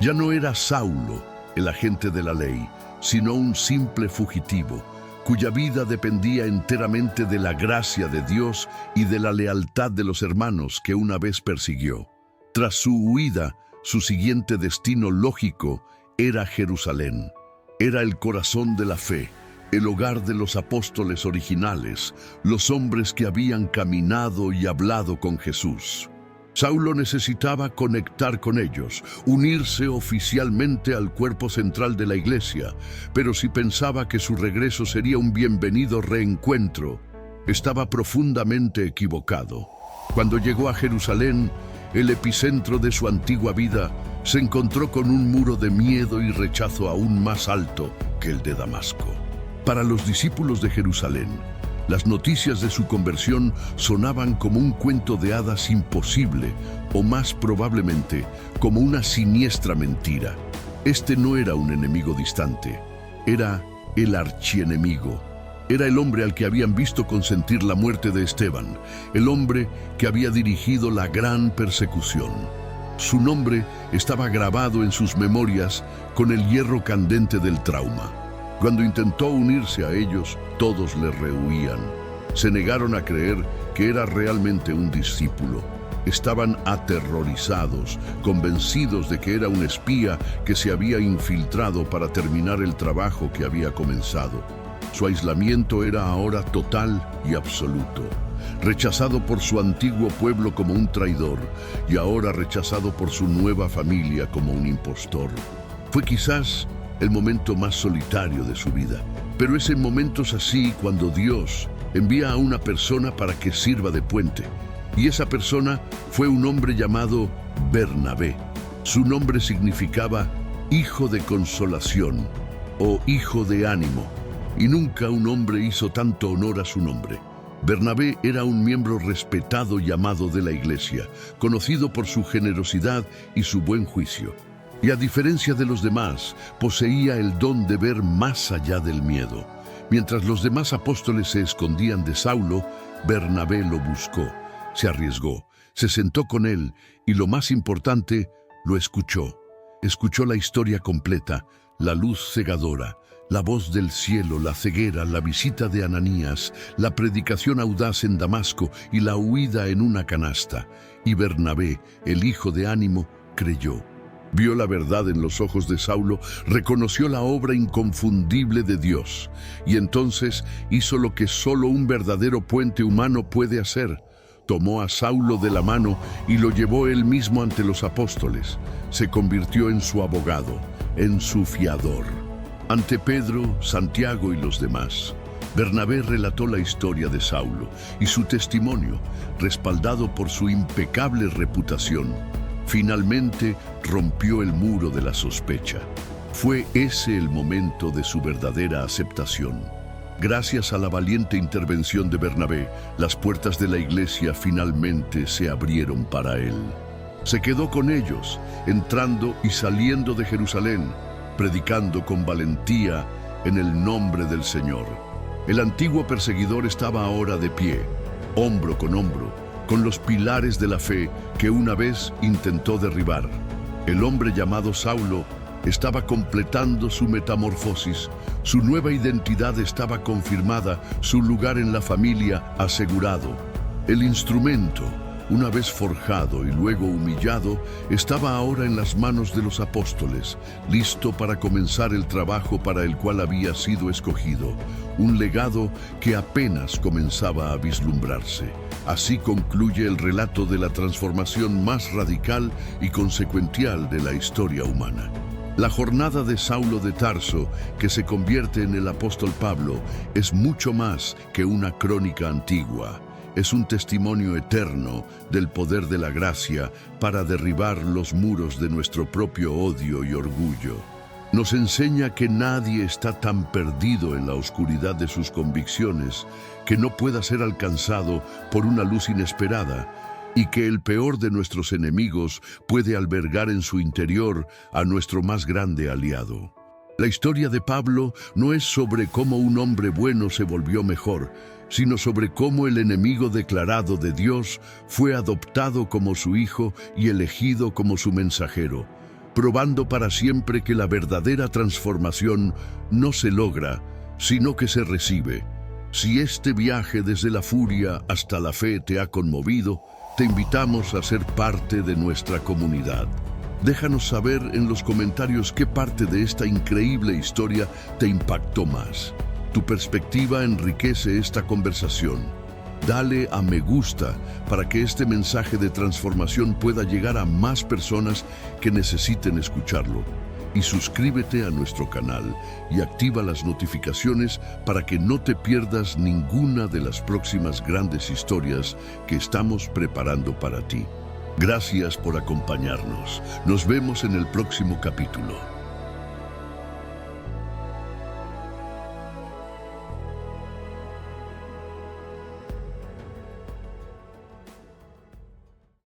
Ya no era Saulo, el agente de la ley, sino un simple fugitivo, cuya vida dependía enteramente de la gracia de Dios y de la lealtad de los hermanos que una vez persiguió. Tras su huida, su siguiente destino lógico era Jerusalén. Era el corazón de la fe, el hogar de los apóstoles originales, los hombres que habían caminado y hablado con Jesús. Saulo necesitaba conectar con ellos, unirse oficialmente al cuerpo central de la iglesia, pero si pensaba que su regreso sería un bienvenido reencuentro, estaba profundamente equivocado. Cuando llegó a Jerusalén, el epicentro de su antigua vida, se encontró con un muro de miedo y rechazo aún más alto que el de Damasco. Para los discípulos de Jerusalén, las noticias de su conversión sonaban como un cuento de hadas imposible, o más probablemente, como una siniestra mentira. Este no era un enemigo distante, era el archienemigo. Era el hombre al que habían visto consentir la muerte de Esteban, el hombre que había dirigido la gran persecución. Su nombre estaba grabado en sus memorias con el hierro candente del trauma. Cuando intentó unirse a ellos, todos le rehuían. Se negaron a creer que era realmente un discípulo. Estaban aterrorizados, convencidos de que era un espía que se había infiltrado para terminar el trabajo que había comenzado. Su aislamiento era ahora total y absoluto. Rechazado por su antiguo pueblo como un traidor y ahora rechazado por su nueva familia como un impostor. Fue quizás el momento más solitario de su vida. Pero es en momentos así cuando Dios envía a una persona para que sirva de puente. Y esa persona fue un hombre llamado Bernabé. Su nombre significaba hijo de consolación o hijo de ánimo. Y nunca un hombre hizo tanto honor a su nombre. Bernabé era un miembro respetado y amado de la iglesia, conocido por su generosidad y su buen juicio. Y a diferencia de los demás, poseía el don de ver más allá del miedo. Mientras los demás apóstoles se escondían de Saulo, Bernabé lo buscó, se arriesgó, se sentó con él y, lo más importante, lo escuchó. Escuchó la historia completa, la luz cegadora, la voz del cielo, la ceguera, la visita de Ananías, la predicación audaz en Damasco y la huida en una canasta. Y Bernabé, el hijo de ánimo, creyó. Vio la verdad en los ojos de Saulo, reconoció la obra inconfundible de Dios, y entonces hizo lo que solo un verdadero puente humano puede hacer. Tomó a Saulo de la mano y lo llevó él mismo ante los apóstoles. Se convirtió en su abogado, en su fiador. Ante Pedro, Santiago y los demás, Bernabé relató la historia de Saulo y su testimonio, respaldado por su impecable reputación, finalmente rompió el muro de la sospecha. Fue ese el momento de su verdadera aceptación. Gracias a la valiente intervención de Bernabé, las puertas de la iglesia finalmente se abrieron para él. Se quedó con ellos, entrando y saliendo de Jerusalén, predicando con valentía en el nombre del Señor. El antiguo perseguidor estaba ahora de pie, hombro con los pilares de la fe que una vez intentó derribar. El hombre llamado Saulo estaba completando su metamorfosis, su nueva identidad estaba confirmada, su lugar en la familia asegurado. El instrumento, una vez forjado y luego humillado, estaba ahora en las manos de los apóstoles, listo para comenzar el trabajo para el cual había sido escogido, un legado que apenas comenzaba a vislumbrarse. Así concluye el relato de la transformación más radical y consecuencial de la historia humana. La jornada de Saulo de Tarso, que se convierte en el apóstol Pablo, es mucho más que una crónica antigua. Es un testimonio eterno del poder de la gracia para derribar los muros de nuestro propio odio y orgullo. Nos enseña que nadie está tan perdido en la oscuridad de sus convicciones que no pueda ser alcanzado por una luz inesperada, y que el peor de nuestros enemigos puede albergar en su interior a nuestro más grande aliado. La historia de Pablo no es sobre cómo un hombre bueno se volvió mejor, sino sobre cómo el enemigo declarado de Dios fue adoptado como su hijo y elegido como su mensajero, probando para siempre que la verdadera transformación no se logra, sino que se recibe. Si este viaje desde la furia hasta la fe te ha conmovido, te invitamos a ser parte de nuestra comunidad. Déjanos saber en los comentarios qué parte de esta increíble historia te impactó más. Tu perspectiva enriquece esta conversación. Dale a me gusta para que este mensaje de transformación pueda llegar a más personas que necesiten escucharlo. y suscríbete a nuestro canal y activa las notificaciones para que no te pierdas ninguna de las próximas grandes historias que estamos preparando para ti. Gracias por acompañarnos. Nos vemos en el próximo capítulo.